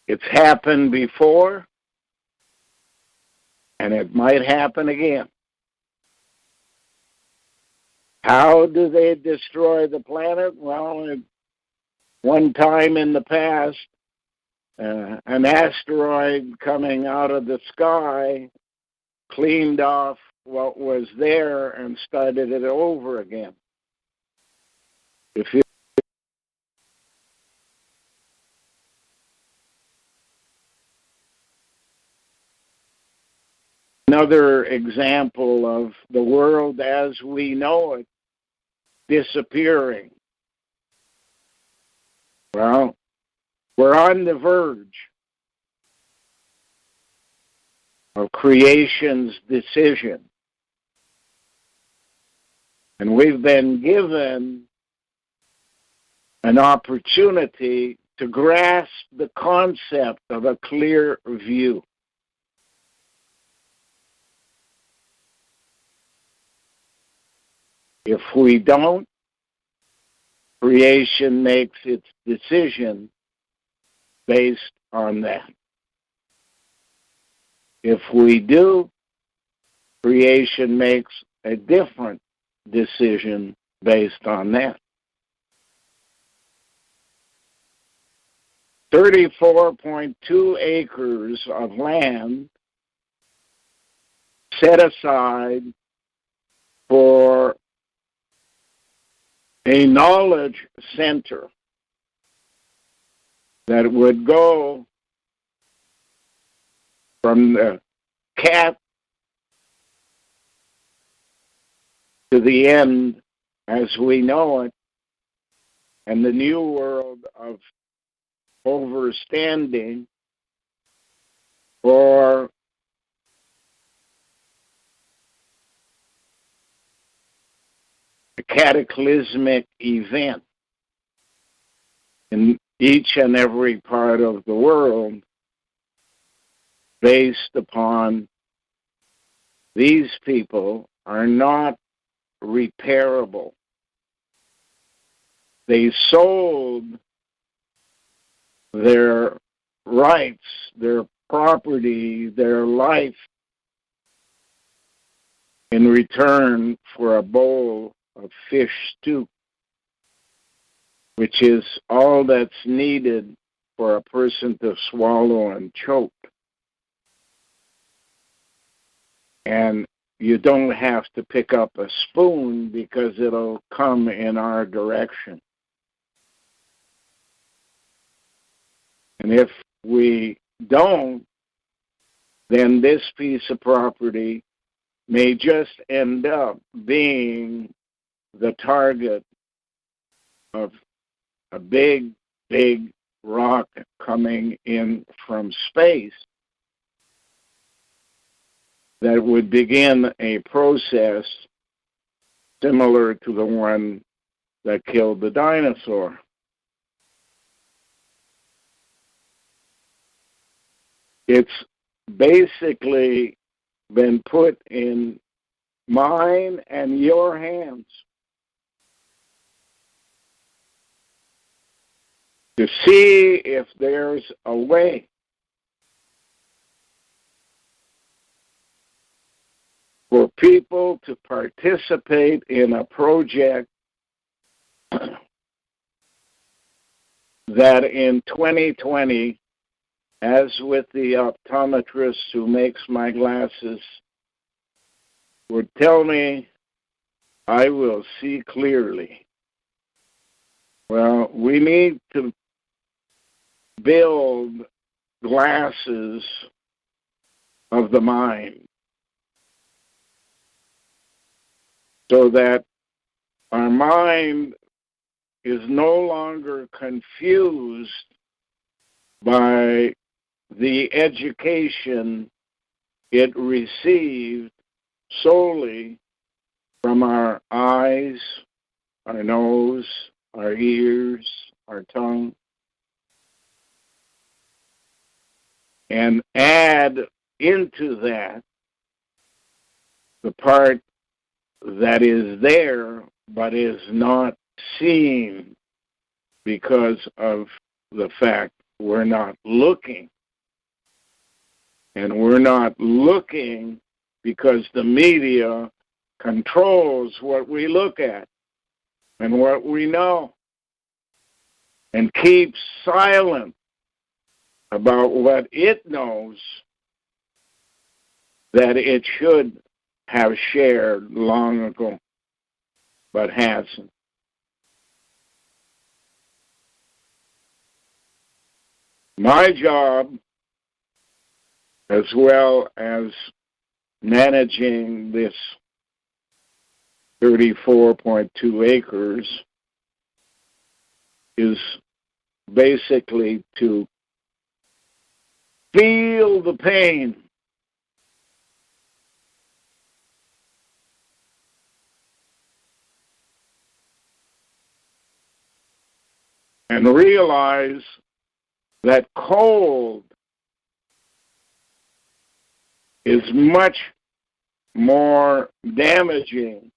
It's happened before, and it might happen again. How do they destroy the planet? Well, at one time in the past, an asteroid coming out of the sky cleaned off what was there and started it over again. If you Another example of the world as we know it disappearing. Well, we're on the verge of creation's decision. And we've been given an opportunity to grasp the concept of a clear view. If we don't, creation makes its decision based on that. If we do, creation makes a different decision based on that. 34.2 acres of land set aside for a knowledge center that would go from the cat to the end as we know it, and the new world of overstanding for a cataclysmic event in each and every part of the world based upon these people are not repairable. They sold their rights, their property, their life in return for a bowl of fish stew, which is all that's needed for a person to swallow and choke. And you don't have to pick up a spoon because it'll come in our direction. And if we don't, then this piece of property may just end up being the target of a big, big rocket coming in from space that would begin a process similar to the one that killed the dinosaur. It's basically been put in mine and your hands to see if there's a way for people to participate in a project that in 2020, as with the optometrist who makes my glasses, would tell me I will see clearly. Well, we need to build glasses of the mind so that our mind is no longer confused by the education it received solely from our eyes, our nose, our ears, our tongue, and add into that the part that is there but is not seen because of the fact we're not looking. And we're not looking because the media controls what we look at and what we know and keeps silent about what it knows that it should have shared long ago, but hasn't. My job, as well as managing this 34.2 acres, is basically to feel the pain and realize that cold is much more damaging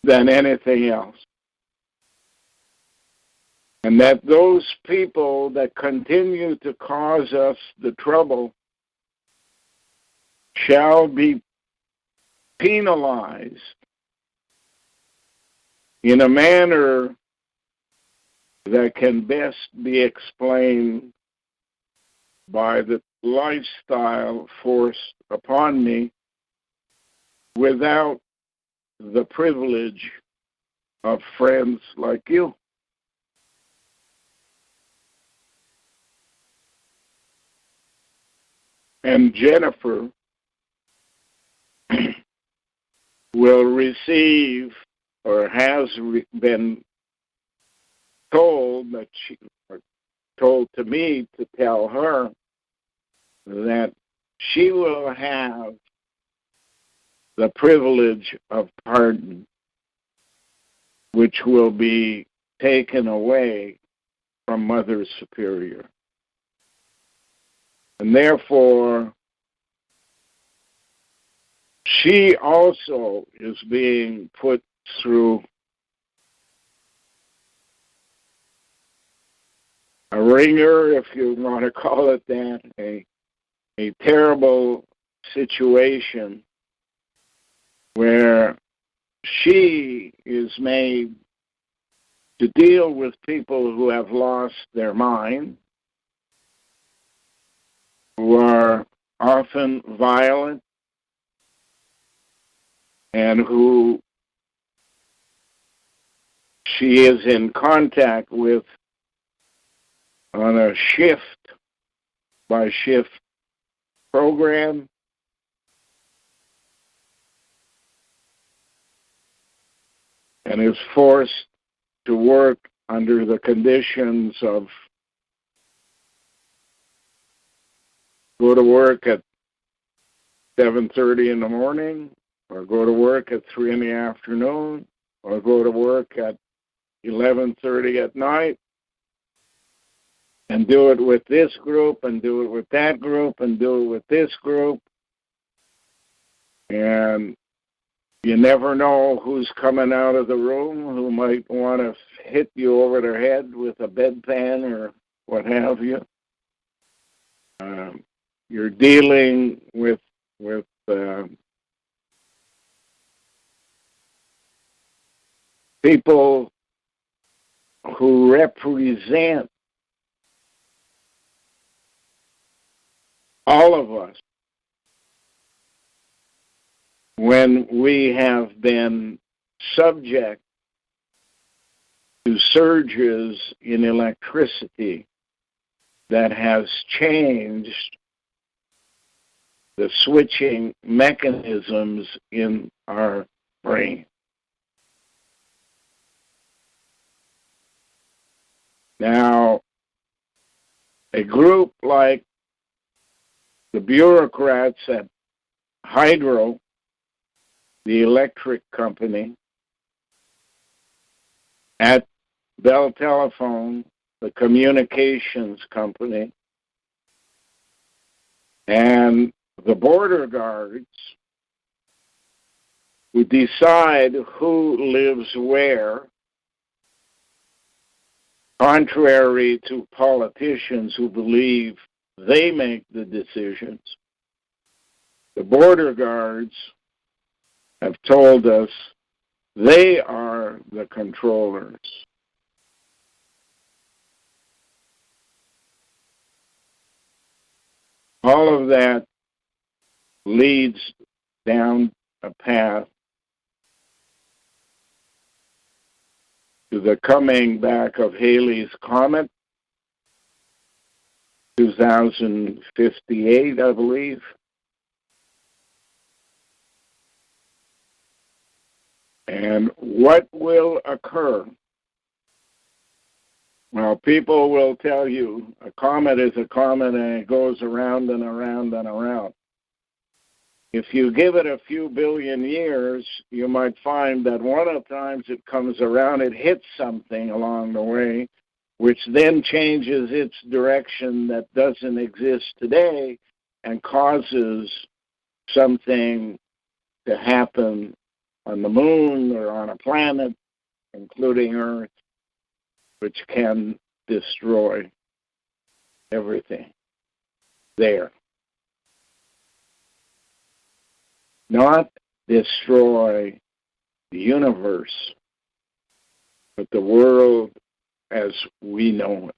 than anything else. And that those people that continue to cause us the trouble shall be penalized in a manner that can best be explained by the lifestyle forced upon me without the privilege of friends like you. And Jennifer will receive or has been told that told to me to tell her that she will have the privilege of pardon, which will be taken away from Mother Superior. And therefore, she also is being put through a ringer, if you want to call it that, a terrible situation where she is made to deal with people who have lost their mind, who are often violent, and who she is in contact with on a shift-by-shift program. And is forced to work under the conditions of go to work at 7:30 in the morning, or go to work at 3 in the afternoon, or go to work at 11:30 at night, and do it with this group, and do it with that group, and do it with this group. And you never know who's coming out of the room, who might want to hit you over the head with a bedpan or what have you. You're dealing with people who represent all of us when we have been subject to surges in electricity that has changed the switching mechanisms in our brain. Now, a group like the bureaucrats at Hydro, the electric company, at Bell Telephone, the communications company, and the border guards, who decide who lives where, contrary to politicians who believe they make the decisions. The border guards have told us they are the controllers. All of that leads down a path to the coming back of Halley's Comet, 2058, I believe. And what will occur? Well, people will tell you a comet is a comet and it goes around and around and around. If you give it a few billion years, you might find that one of the times it comes around, it hits something along the way, which then changes its direction that doesn't exist today and causes something to happen on the moon or on a planet, including Earth, which can destroy everything there. Not destroy the universe, but the world as we know it.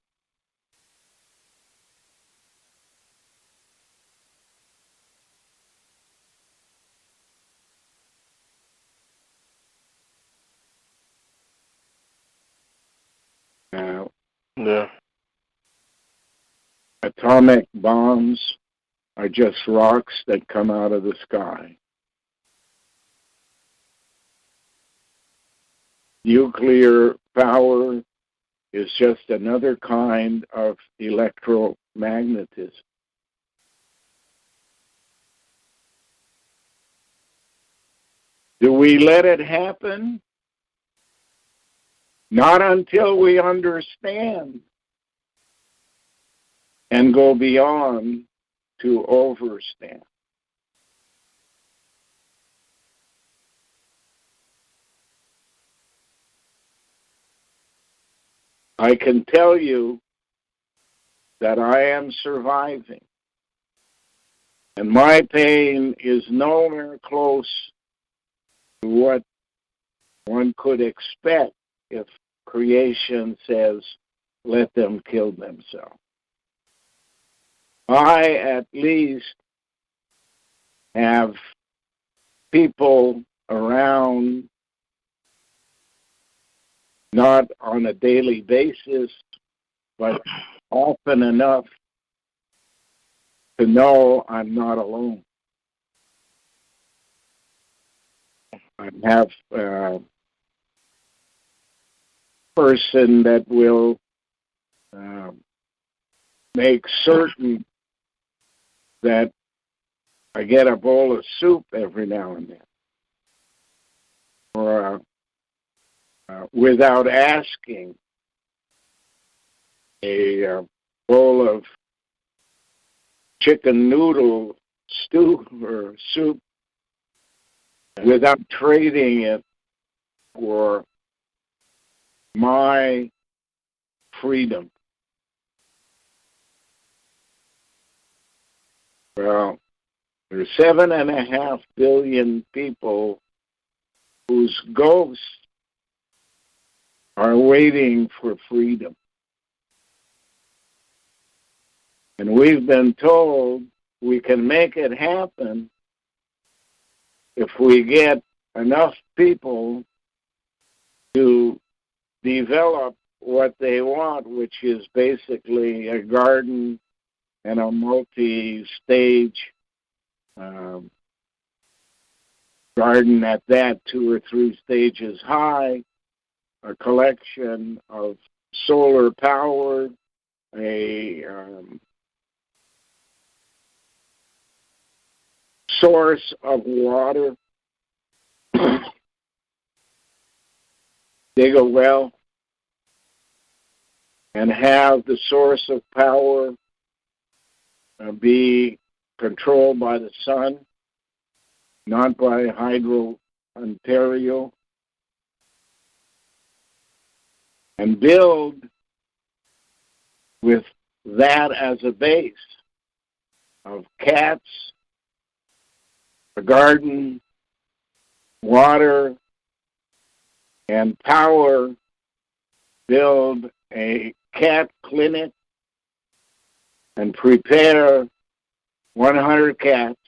Now, atomic bombs are just rocks that come out of the sky. Nuclear power is just another kind of electromagnetism. Do we let it happen? Not until we understand and go beyond to overstand. I can tell you that I am surviving, and my pain is nowhere close to what one could expect if creation says, let them kill themselves. I at least have people around, not on a daily basis, but often enough to know I'm not alone. I have a person that will make certain that I get a bowl of soup every now and then, or without asking, a bowl of chicken noodle stew or soup without trading it for my freedom. Well, there's 7.5 billion people whose ghosts are waiting for freedom. And we've been told we can make it happen if we get enough people to develop what they want, which is basically a garden and a multi-stage garden at that, 2 or 3 stages high, a collection of solar power, a source of water, dig a well, and have the source of power be controlled by the sun, not by Hydro Ontario, and build with that as a base of cats, a garden, water, and power, build a cat clinic, and prepare 100 cats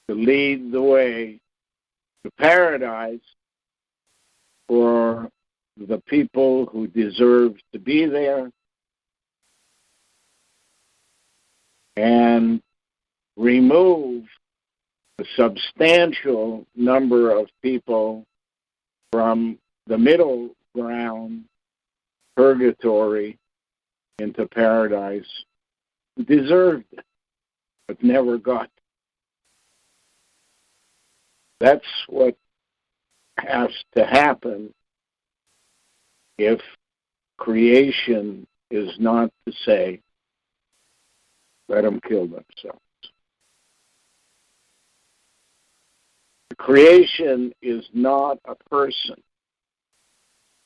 to lead the way to paradise for the people who deserve to be there, and remove a substantial number of people from the middle ground, purgatory, into paradise, who deserved it, but never got it. That's what has to happen if creation is not to say, let them kill themselves. Creation is not a person.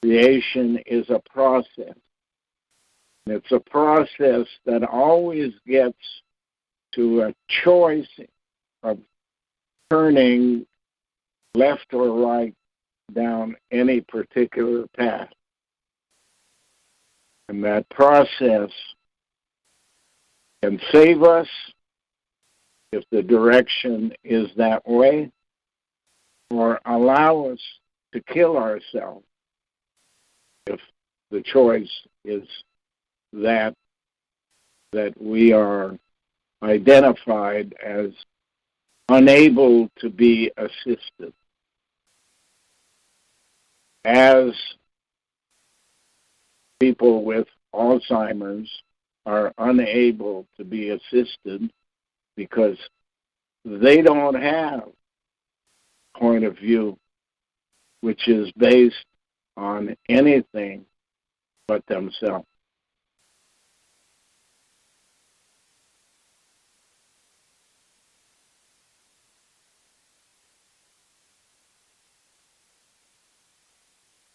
Creation is a process. And it's a process that always gets to a choice of turning left or right down any particular path. And that process can save us if the direction is that way, or allow us to kill ourselves if the choice is that we are identified as unable to be assisted. As people with Alzheimer's are unable to be assisted because they don't have point of view which is based on anything but themselves.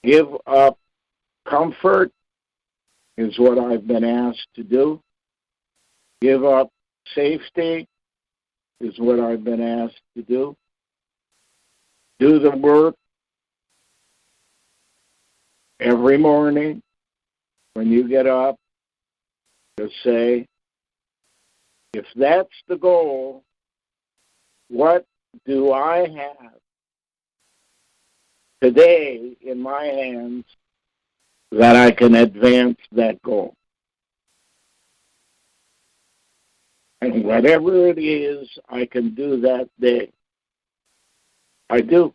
Give up comfort is what I've been asked to do. Give up safety is what I've been asked to do. Do the work every morning when you get up. Just say, if that's the goal, what do I have today in my hands that I can advance that goal? And whatever it is I can do that day, I do.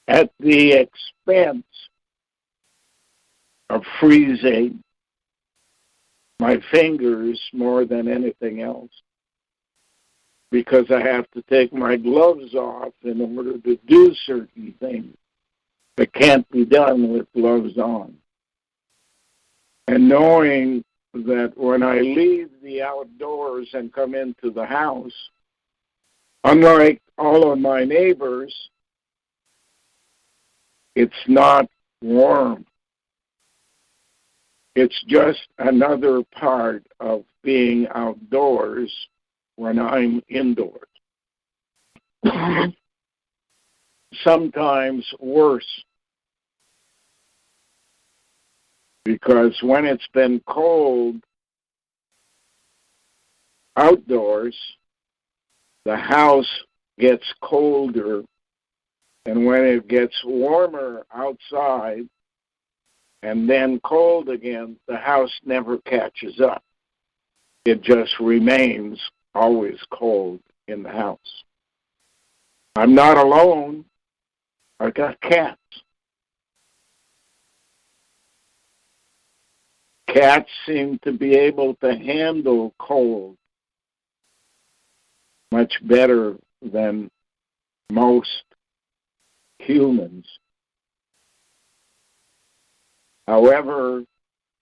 At the expense of freezing my fingers more than anything else, because I have to take my gloves off in order to do certain things that can't be done with gloves on. And knowing that when I leave the outdoors and come into the house, unlike all of my neighbors, it's not warm. It's just another part of being outdoors when I'm indoors. Sometimes worse, because when it's been cold outdoors, the house gets colder, and when it gets warmer outside and then cold again, the house never catches up. It just remains always cold in the house. I'm not alone. I got cats. Cats seem to be able to handle cold much better than most humans. However,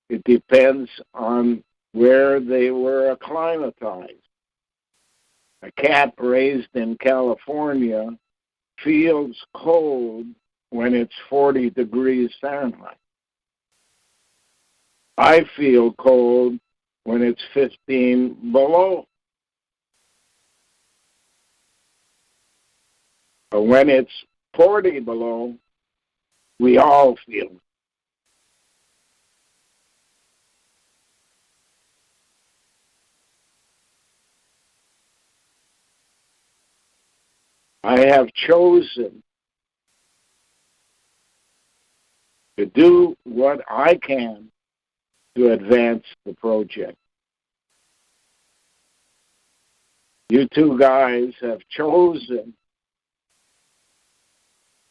it depends on where they were acclimatized. A cat raised in California feels cold when it's 40 degrees Fahrenheit. I feel cold when it's 15 below. But when it's 40 below, we all feel it. I have chosen to do what I can to advance the project. You two guys have chosen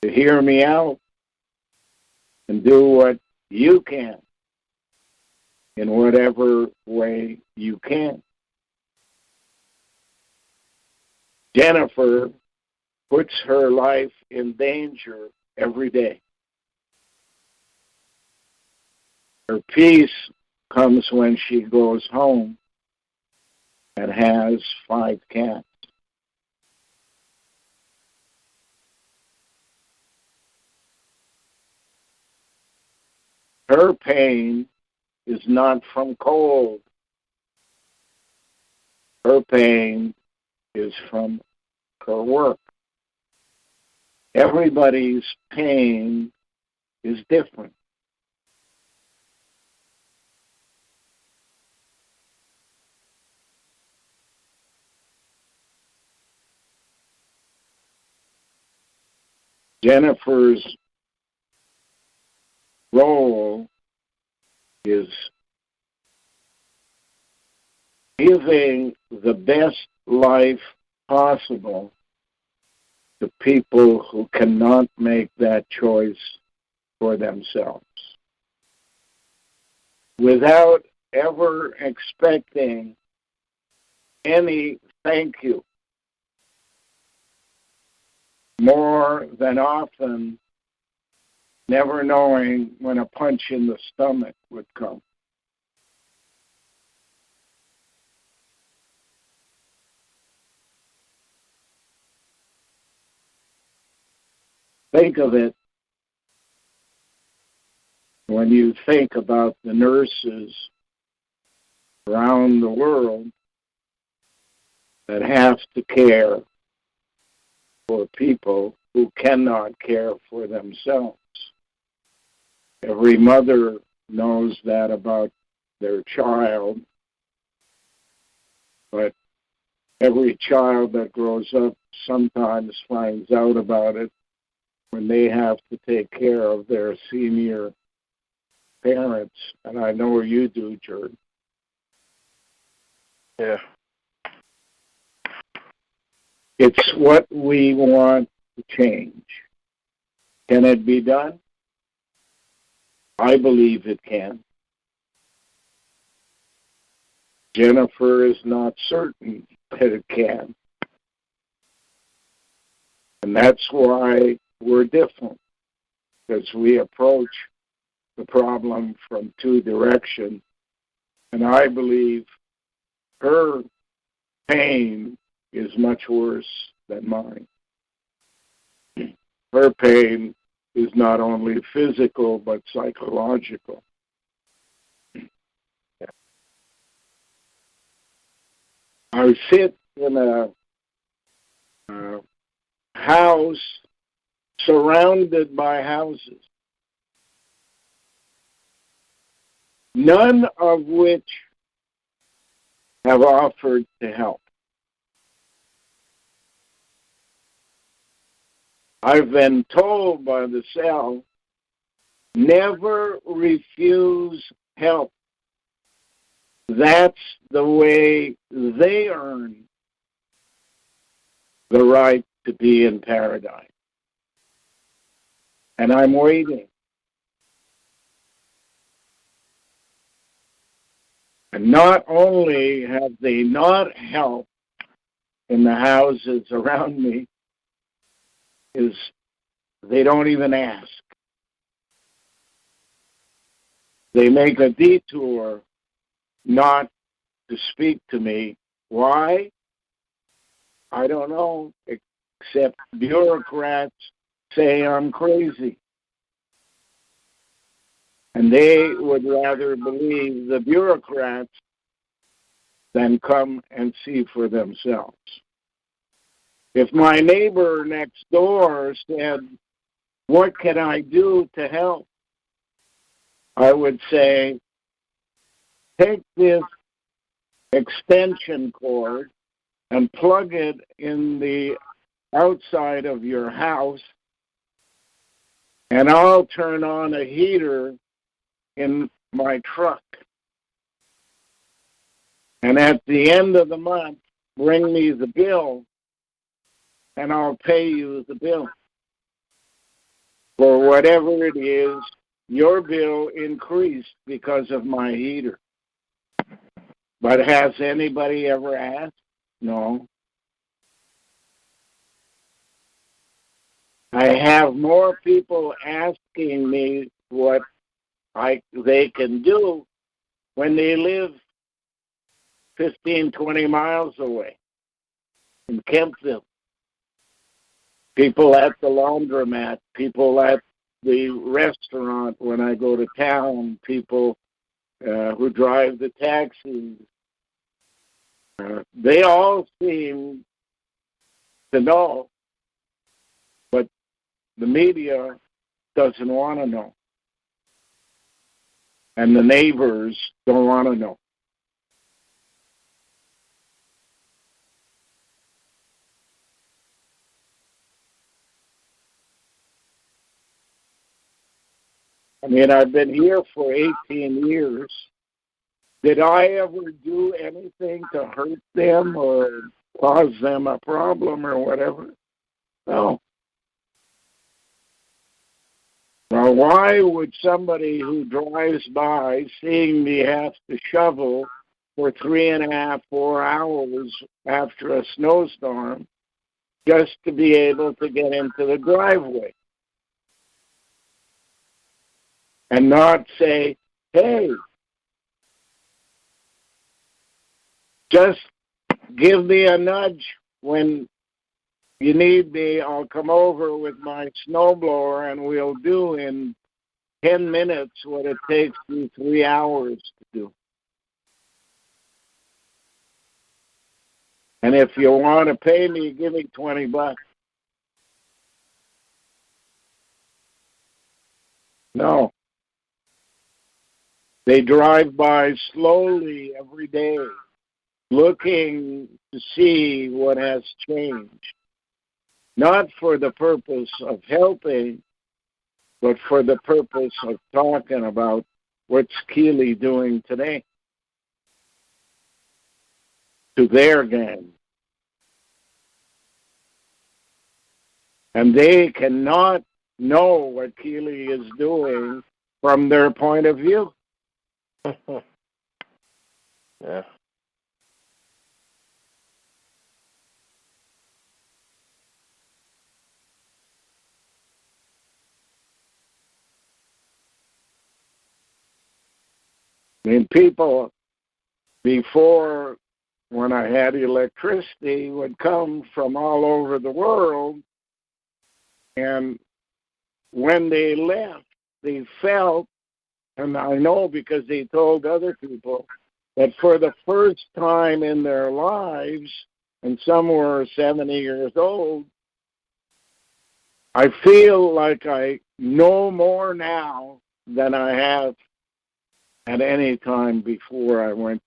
to hear me out and do what you can in whatever way you can. Jennifer puts her life in danger every day. Her peace comes when she goes home and has 5 cats. Her pain is not from cold. Her pain is from her work. Everybody's pain is different. Jennifer's role is giving the best life possible to people who cannot make that choice for themselves, without ever expecting any thank you. More than often, never knowing when a punch in the stomach would come. Think of it when you think about the nurses around the world that have to care for people who cannot care for themselves. Every mother knows that about their child, but every child that grows up sometimes finds out about it when they have to take care of their senior parents, and I know you do, Jordan. Yeah. It's what we want to change. Can it be done? I believe it can. Jennifer is not certain that it can. And that's why we're different, because we approach the problem from two directions. And I believe her pain is much worse than mine. Her pain is not only physical, but psychological. I sit in a house surrounded by houses, none of which have offered to help. I've been told by the cell, never refuse help. That's the way they earn the right to be in paradise. And I'm waiting. And not only have they not helped in the houses around me, is they don't even ask. They make a detour not to speak to me. Why? I don't know, except bureaucrats say I'm crazy. And they would rather believe the bureaucrats than come and see for themselves. If my neighbor next door said, what can I do to help? I would say, take this extension cord and plug it in the outside of your house, and I'll turn on a heater in my truck. And at the end of the month, bring me the bill, and I'll pay you the bill. For whatever it is, your bill increased because of my heater. But has anybody ever asked? No. I have more people asking me what they can do when they live 15, 20 miles away in Kempville. People at the laundromat, people at the restaurant when I go to town, people who drive the taxis. They all seem to know, but the media doesn't want to know. And the neighbors don't want to know. I mean, I've been here for 18 years. Did I ever do anything to hurt them or cause them a problem or whatever? No. Now, why would somebody who drives by, seeing me have to shovel for 3.5, 4 hours after a snowstorm, just to be able to get into the driveway? And not say, hey, just give me a nudge when you need me. I'll come over with my snowblower and we'll do in 10 minutes what it takes me 3 hours to do. And if you want to pay me, give me $20. No. They drive by slowly every day, looking to see what has changed. Not for the purpose of helping, but for the purpose of talking about what's Keeley doing today to their gang. And they cannot know what Keeley is doing from their point of view. Yeah. I mean, people before, when I had electricity, would come from all over the world, and when they left, they felt, and I know because they told other people, that for the first time in their lives, and some were 70 years old, I feel like I know more now than I have at any time before I went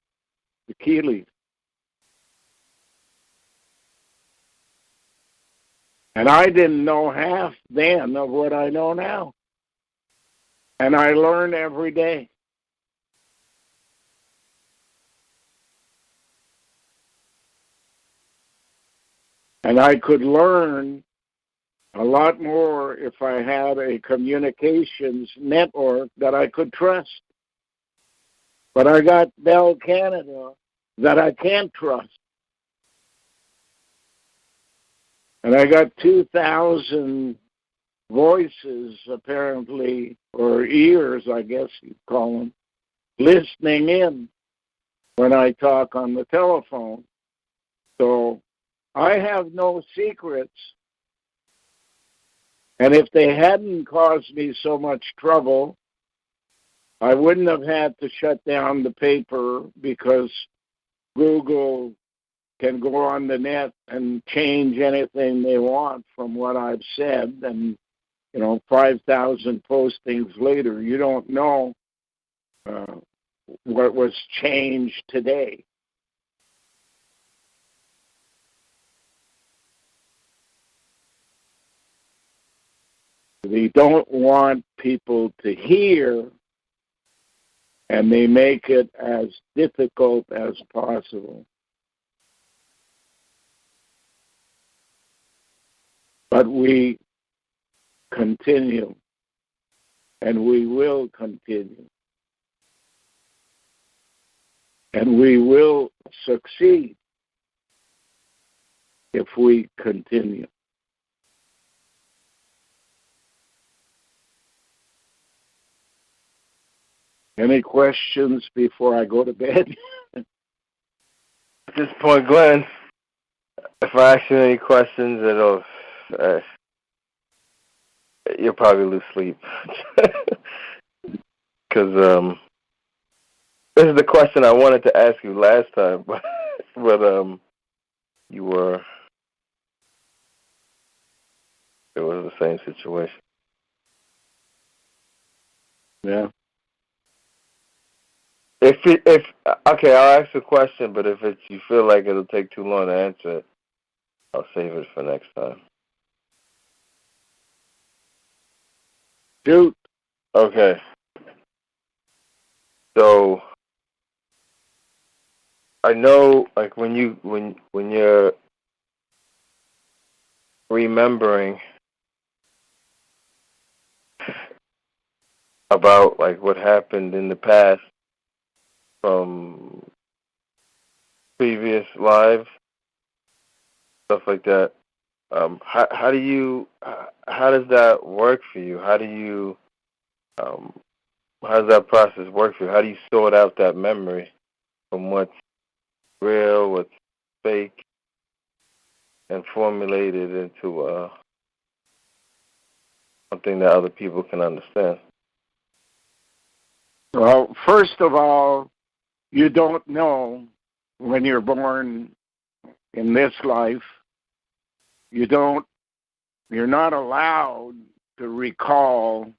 to Keeley. And I didn't know half then of what I know now. And I learn every day. And I could learn a lot more if I had a communications network that I could trust. But I got Bell Canada that I can't trust. And I got 2,000 voices, apparently, or ears, I guess you'd call them, listening in when I talk on the telephone. So I have no secrets. And if they hadn't caused me so much trouble, I wouldn't have had to shut down the paper, because Google can go on the net and change anything they want from what I've said. And, 5,000 postings later, you don't know what was changed today. They don't want people to hear, and they make it as difficult as possible. But we continue, and we will continue, and we will succeed if we continue. Any questions before I go to bed? At this point, Glenn, if I ask you any questions, you'll probably lose sleep. Because this is the question I wanted to ask you last time, but it was the same situation. Yeah. Okay, I'll ask a question, but if you feel like it'll take too long to answer it, I'll save it for next time. Shoot. Okay. So I know, like, when you're remembering about, like, what happened in the past from previous lives, stuff like that. How does that work for you? How does that process work for you? How do you sort out that memory from what's real, what's fake, and formulate it into something that other people can understand? Well, first of all, you don't know when you're born in this life. You're not allowed to recall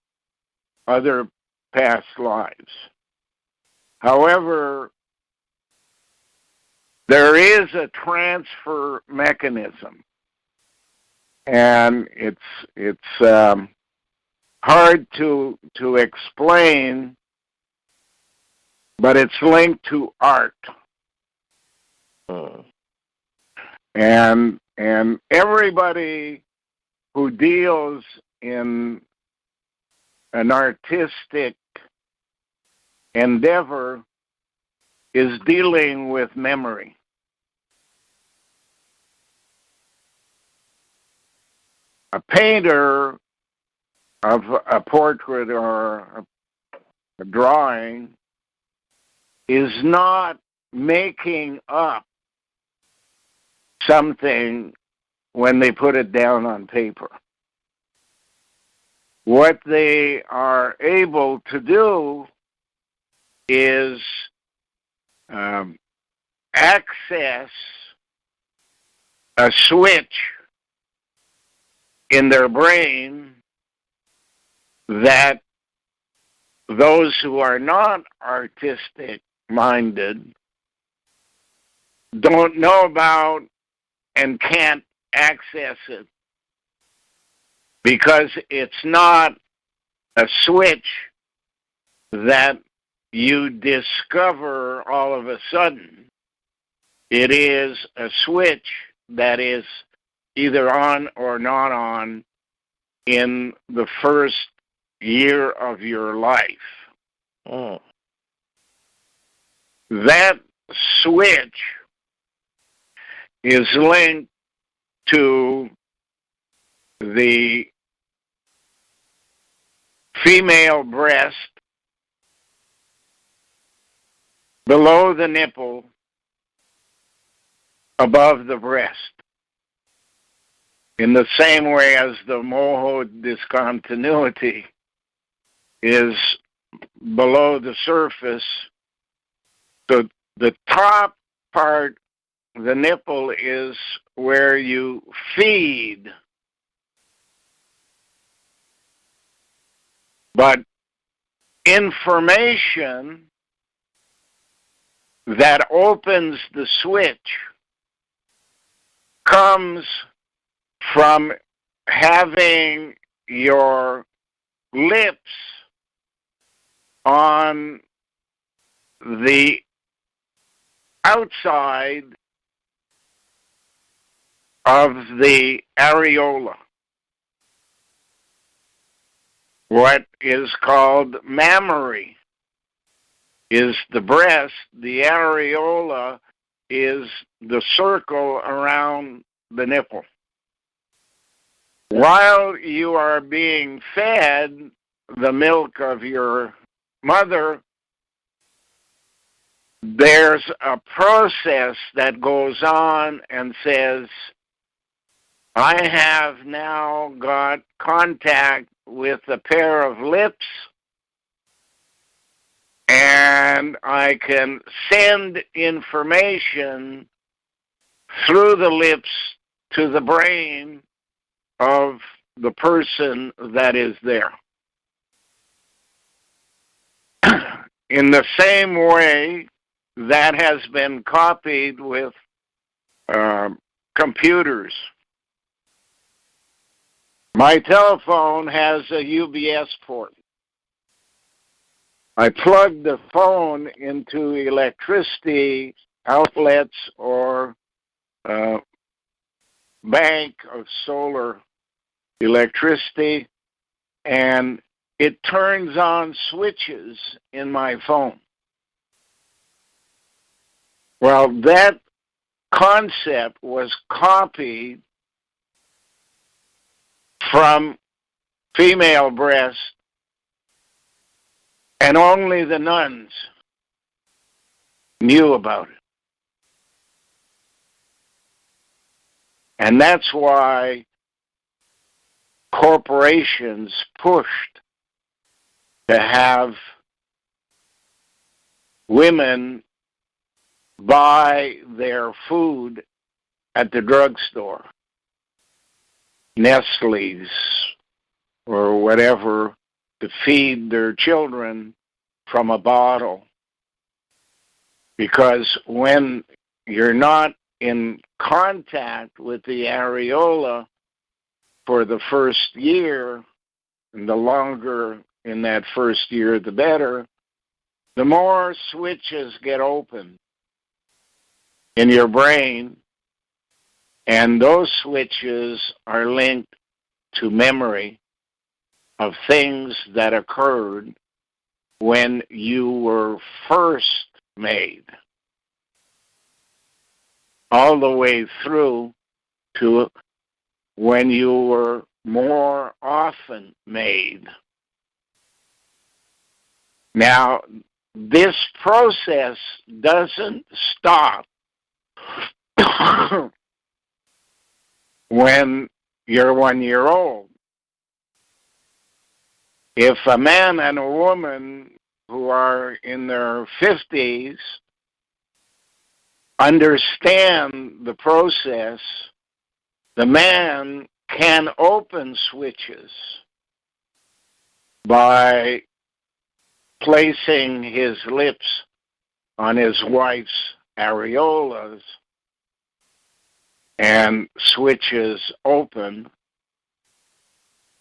other past lives. However, there is a transfer mechanism, and it's hard to explain, but it's linked to art. And everybody who deals in an artistic endeavor is dealing with memory. A painter of a portrait or a drawing is not making up something when they put it down on paper. What they are able to do is access a switch in their brain that those who are not artistic minded don't know about and can't access it because it's not a switch that you discover all of a sudden. It is a switch that is either on or not on in the first year of your life. Mm. That switch is linked to the female breast below the nipple, above the breast. In the same way as the moho discontinuity is below the surface, so the top part, the nipple, is where you feed. But information that opens the switch comes from having your lips on the outside of the areola, what is called mammary is the breast. The areola is the circle around the nipple. While you are being fed the milk of your mother, there's a process that goes on and says, I have now got contact with a pair of lips, and I can send information through the lips to the brain of the person that is there. In the same way, that has been copied with computers. My telephone has a UBS port. I plug the phone into electricity outlets or bank of solar electricity, and it turns on switches in my phone. Well, that concept was copied from female breast, and only the nuns knew about it. And that's why corporations pushed to have women buy their food at the drugstore, Nestle's or whatever, to feed their children from a bottle. Because when you're not in contact with the areola for the first year, and the longer in that first year, the better, the more switches get open in your brain, and those switches are linked to memory of things that occurred when you were first made, all the way through to when you were more often made. Now, this process doesn't stop when you're 1 year old. If a man and a woman who are in their 50s understand the process, the man can open switches by placing his lips on his wife's areolas, and switches open,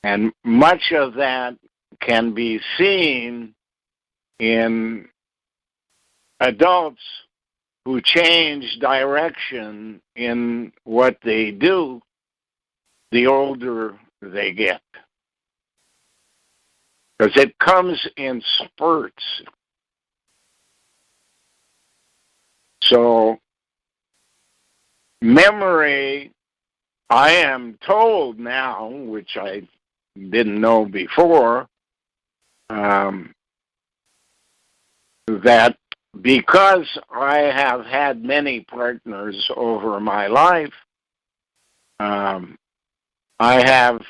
and much of that can be seen in adults who change direction in what they do the older they get. Because it comes in spurts. So, memory, I am told now, which I didn't know before, that because I have had many partners over my life, I have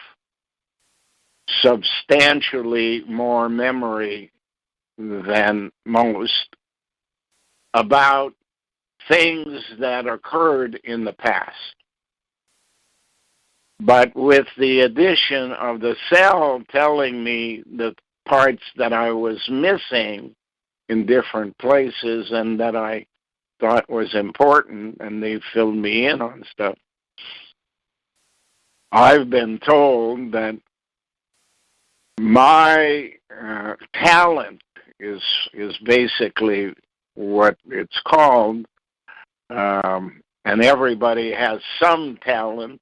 substantially more memory than most about things that occurred in the past. But with the addition of the cell telling me the parts that I was missing in different places and that I thought was important, and they filled me in on stuff, I've been told that my talent is basically what it's called, and everybody has some talent.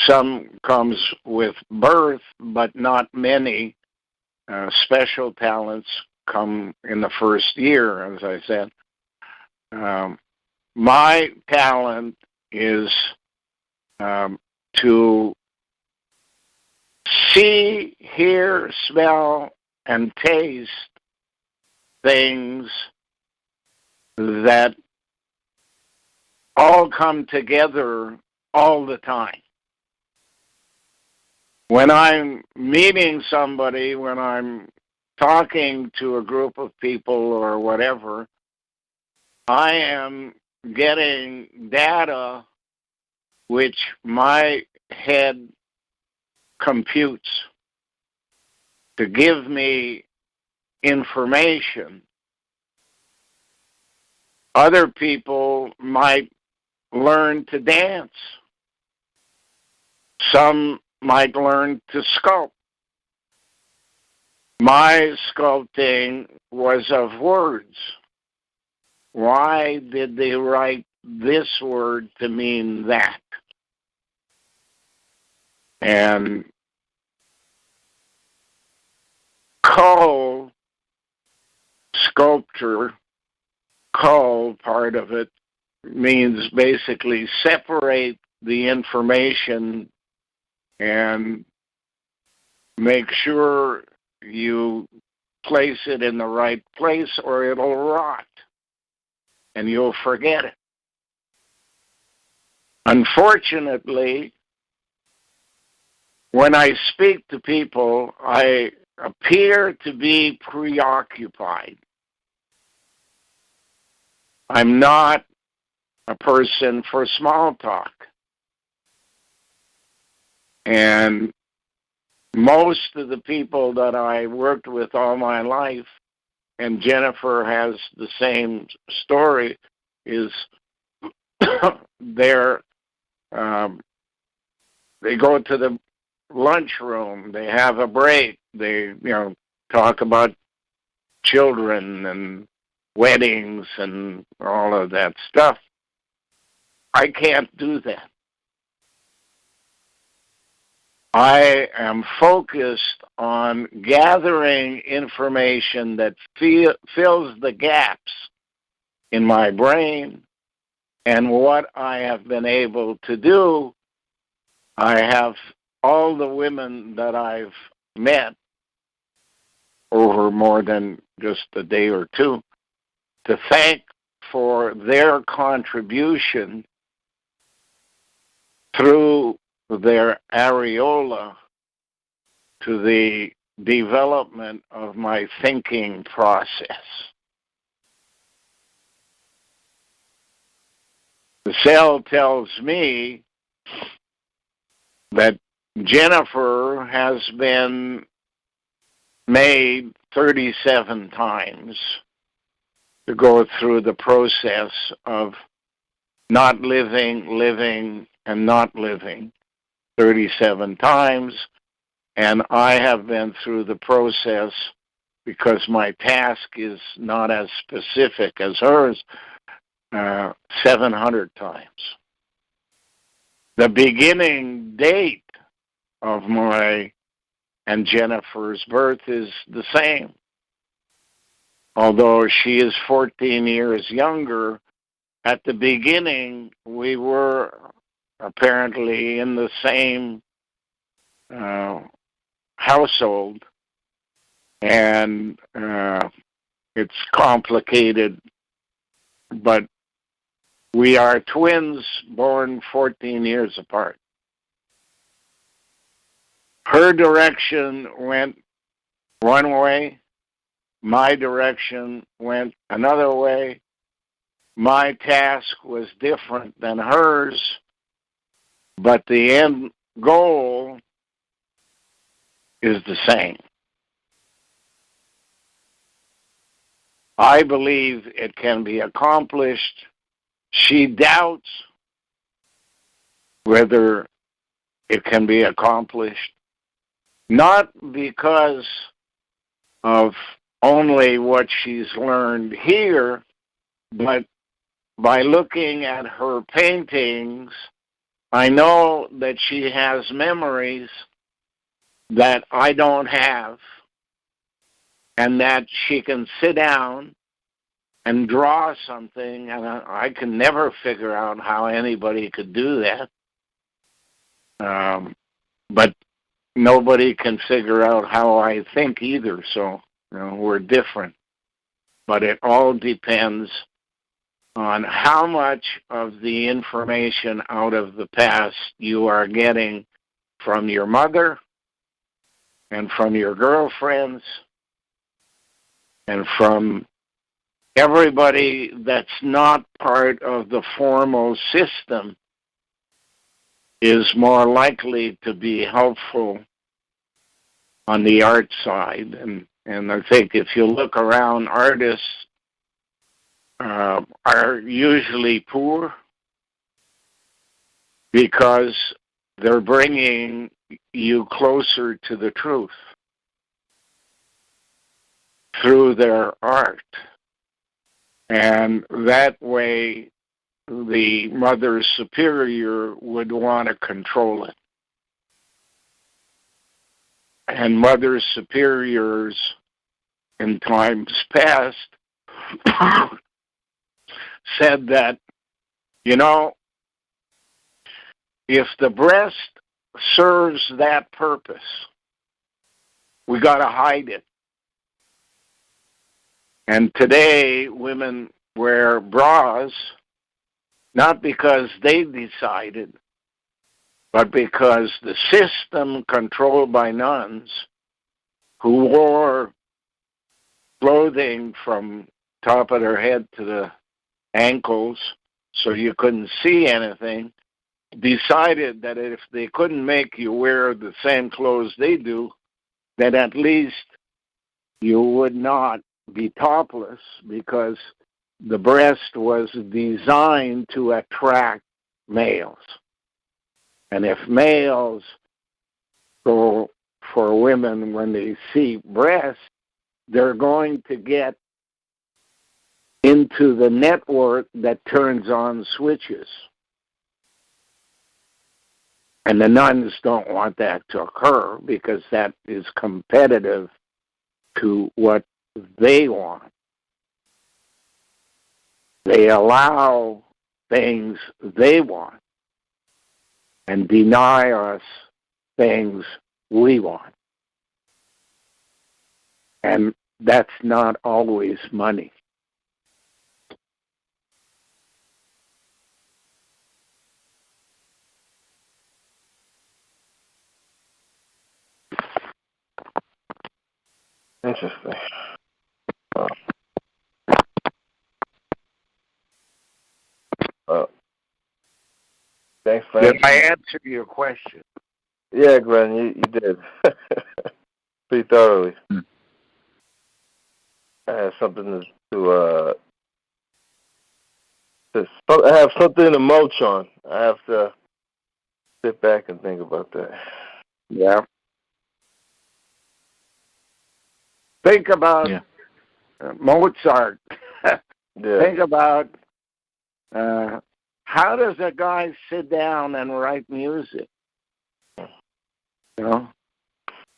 Some comes with birth, but not many. Special talents come in the first year, as I said. My talent is to see, hear, smell, and taste things that all come together all the time. When I'm meeting somebody, when I'm talking to a group of people or whatever, I am getting data which my head computes to give me information. Other people might learn to dance. Some might learn to sculpt. My sculpting was of words. Why did they write this word to mean that? And cull, sculpture, cull, part of it, means basically separate the information and make sure you place it in the right place or it'll rot and you'll forget it. Unfortunately, when I speak to people, I appear to be preoccupied. I'm not a person for small talk. And most of the people that I worked with all my life, and Jennifer has the same story, is they go to the lunchroom, they have a break, they talk about children and weddings and all of that stuff. I can't do that. I am focused on gathering information that fills the gaps in my brain, and what I have been able to do, I have all the women that I've met over more than just a day or two, to thank for their contribution through their areola to the development of my thinking process. The cell tells me that Jennifer has been made 37 times to go through the process of not living, living, and not living 37 times. And I have been through the process, because my task is not as specific as hers, 700 times. The beginning date of my and Jennifer's birth is the same. Although she is 14 years younger, at the beginning we were apparently in the same household, and it's complicated, but we are twins born 14 years apart. Her direction went one way, my direction went another way. My task was different than hers, but the end goal is the same. I believe it can be accomplished. She doubts whether it can be accomplished, not because of only what she's learned here, but by looking at her paintings, I know that she has memories that I don't have, and that she can sit down and draw something, and I can never figure out how anybody could do that. But nobody can figure out how I think either, so we're different. But it all depends on how much of the information out of the past you are getting from your mother and from your girlfriends and from everybody that's not part of the formal system is more likely to be helpful on the art side. And I think if you look around, artists are usually poor because they're bringing you closer to the truth through their art. And that way, the Mother Superior would want to control it. And Mother Superiors in times past said that, if the breast serves that purpose, we got to hide it. And today, women wear bras, not because they decided, but because the system controlled by nuns who wore clothing from top of their head to the ankles so you couldn't see anything, decided that if they couldn't make you wear the same clothes they do, that at least you would not be topless, because the breast was designed to attract males. And if males go for women when they see breasts, they're going to get into the network that turns on switches. And the nuns don't want that to occur because that is competitive to what they want. They allow things they want and deny us things we want. And that's not always money. Interesting. Thanks, Frank. Did I answer your question? Yeah, Glenn, you did. Pretty thoroughly. I have something to I have something to mulch on. I have to sit back and think about that. Yeah. Think about Mozart. Yeah. Think about how does a guy sit down and write music? You know,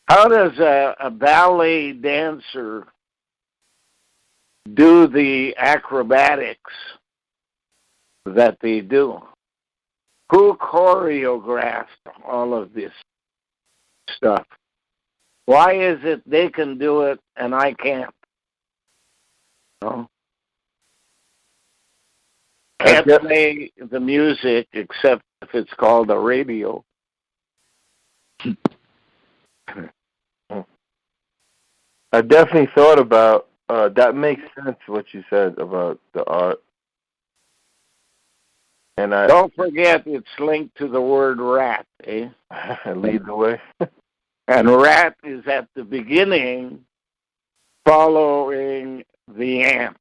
how does a ballet dancer do the acrobatics that they do? Who choreographed all of this stuff? Why is it they can do it and I can't? No. Can't play the music except if it's called a radio. I definitely thought about that. Makes sense what you said about the art. And don't forget it's linked to the word rat, eh? Lead the way. And rat is at the beginning following the ant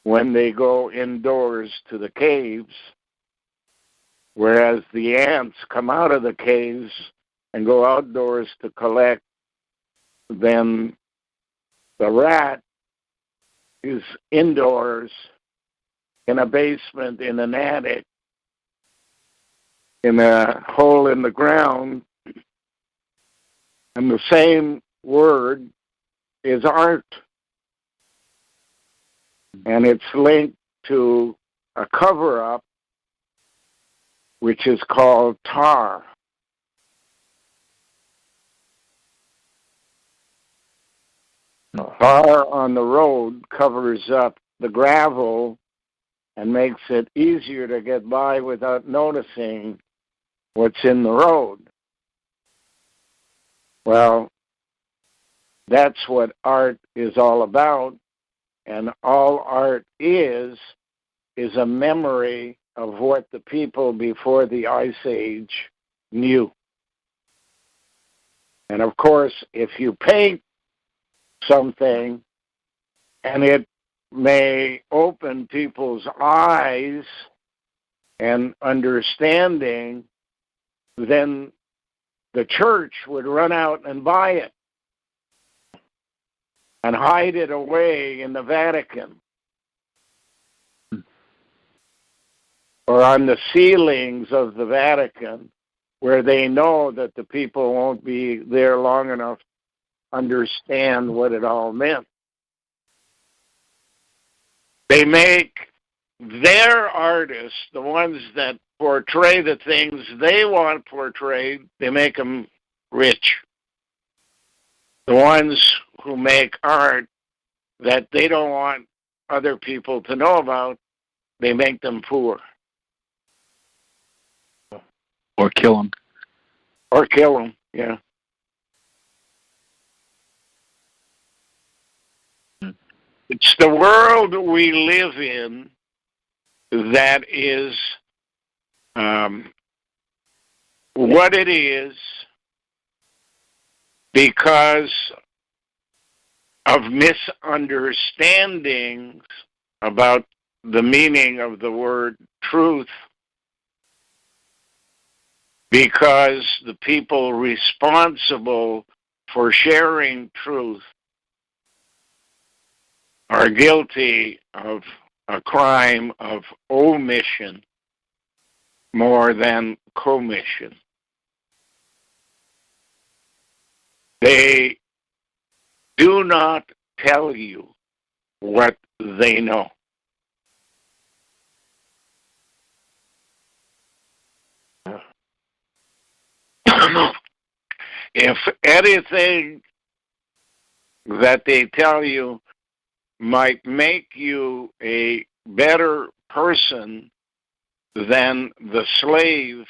when they go indoors to the caves, whereas the ants come out of the caves and go outdoors to collect. Then the rat is indoors in a basement, in an attic, in a hole in the ground. And the same word is art. And it's linked to a cover-up, which is called tar. Tar on the road covers up the gravel and makes it easier to get by without noticing what's in the road. Well, that's what art is all about, and all art is a memory of what the people before the Ice Age knew. And of course, if you paint something and it may open people's eyes and understanding, then the church would run out and buy it and hide it away in the Vatican or on the ceilings of the Vatican, where they know that the people won't be there long enough to understand what it all meant. They make their artists, the ones that portray the things they want portrayed, they make them rich. The ones who make art that they don't want other people to know about, they make them poor. Or kill them. Or kill them, yeah. It's the world we live in that is what it is because of misunderstandings about the meaning of the word truth, because the people responsible for sharing truth are guilty of a crime of omission more than commission. They do not tell you what they know. If anything that they tell you might make you a better person than the slave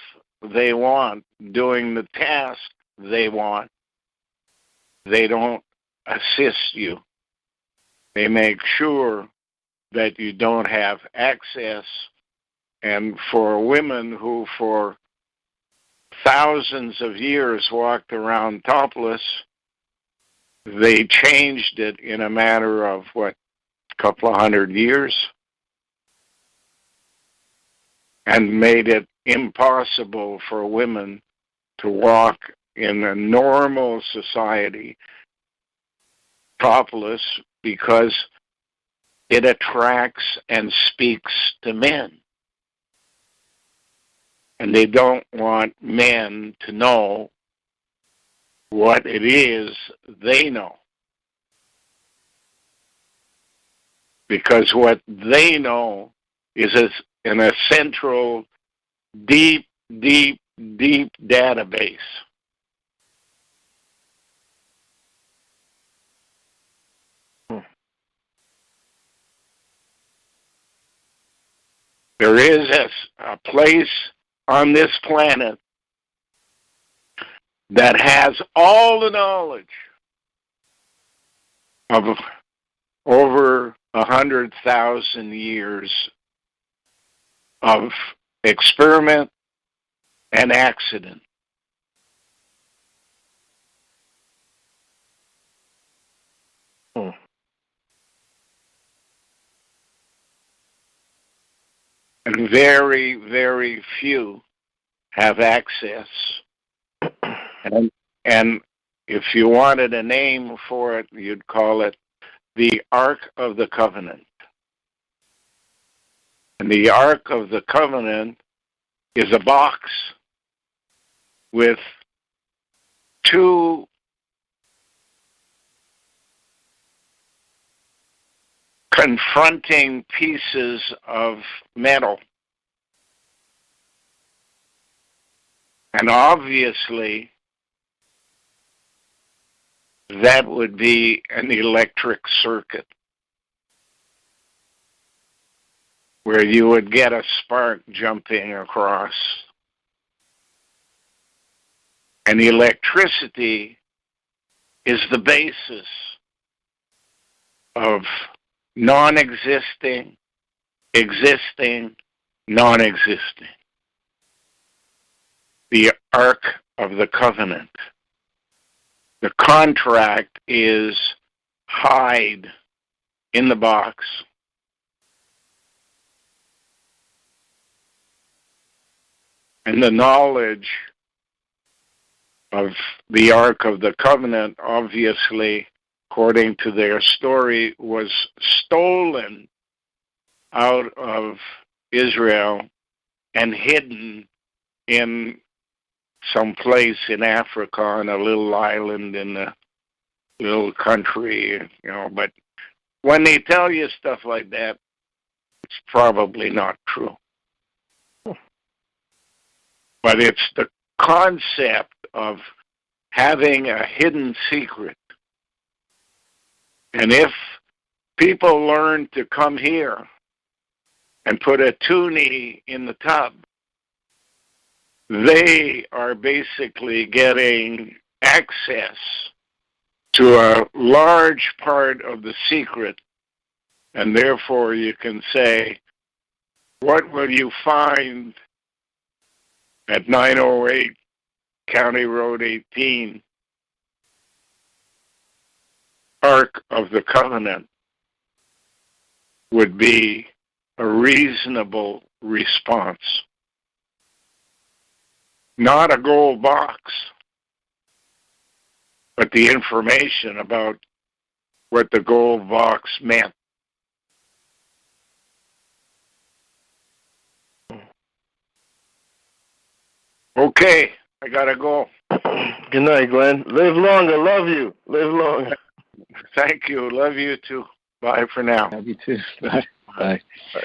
they want doing the task they want. They don't assist you. They make sure that you don't have access. And for women who for thousands of years walked around topless, they changed it in a matter of, a couple of 100 years, and made it impossible for women to walk in a normal society topless, because it attracts and speaks to men. And they don't want men to know what it is they know. Because what they know is in a central, deep, deep, deep database. There is a place on this planet that has all the knowledge of over 100,000 years of experiment and accident. And very, very few have access. And if you wanted a name for it, you'd call it the Ark of the Covenant. And the Ark of the Covenant is a box with two confronting pieces of metal. And obviously, that would be an electric circuit where you would get a spark jumping across. And electricity is the basis of non-existing, existing, non-existing. The Ark of the Covenant. The contract is hide in the box. And the knowledge of the Ark of the Covenant, obviously, according to their story, was stolen out of Israel and hidden in some place in Africa on a little island in a little country, but when they tell you stuff like that, it's probably not true. But it's the concept of having a hidden secret. And if people learn to come here and put a toonie in the tub, they are basically getting access to a large part of the secret. And therefore you can say, what will you find at 908 County Road 18? Ark of the Covenant would be a reasonable response. Not a gold box, but the information about what the gold box meant. Okay, I gotta go. Good night, Glenn. Live longer. Love you. Live longer. Thank you. Love you too. Bye for now. Love you too. Bye. Bye. Bye.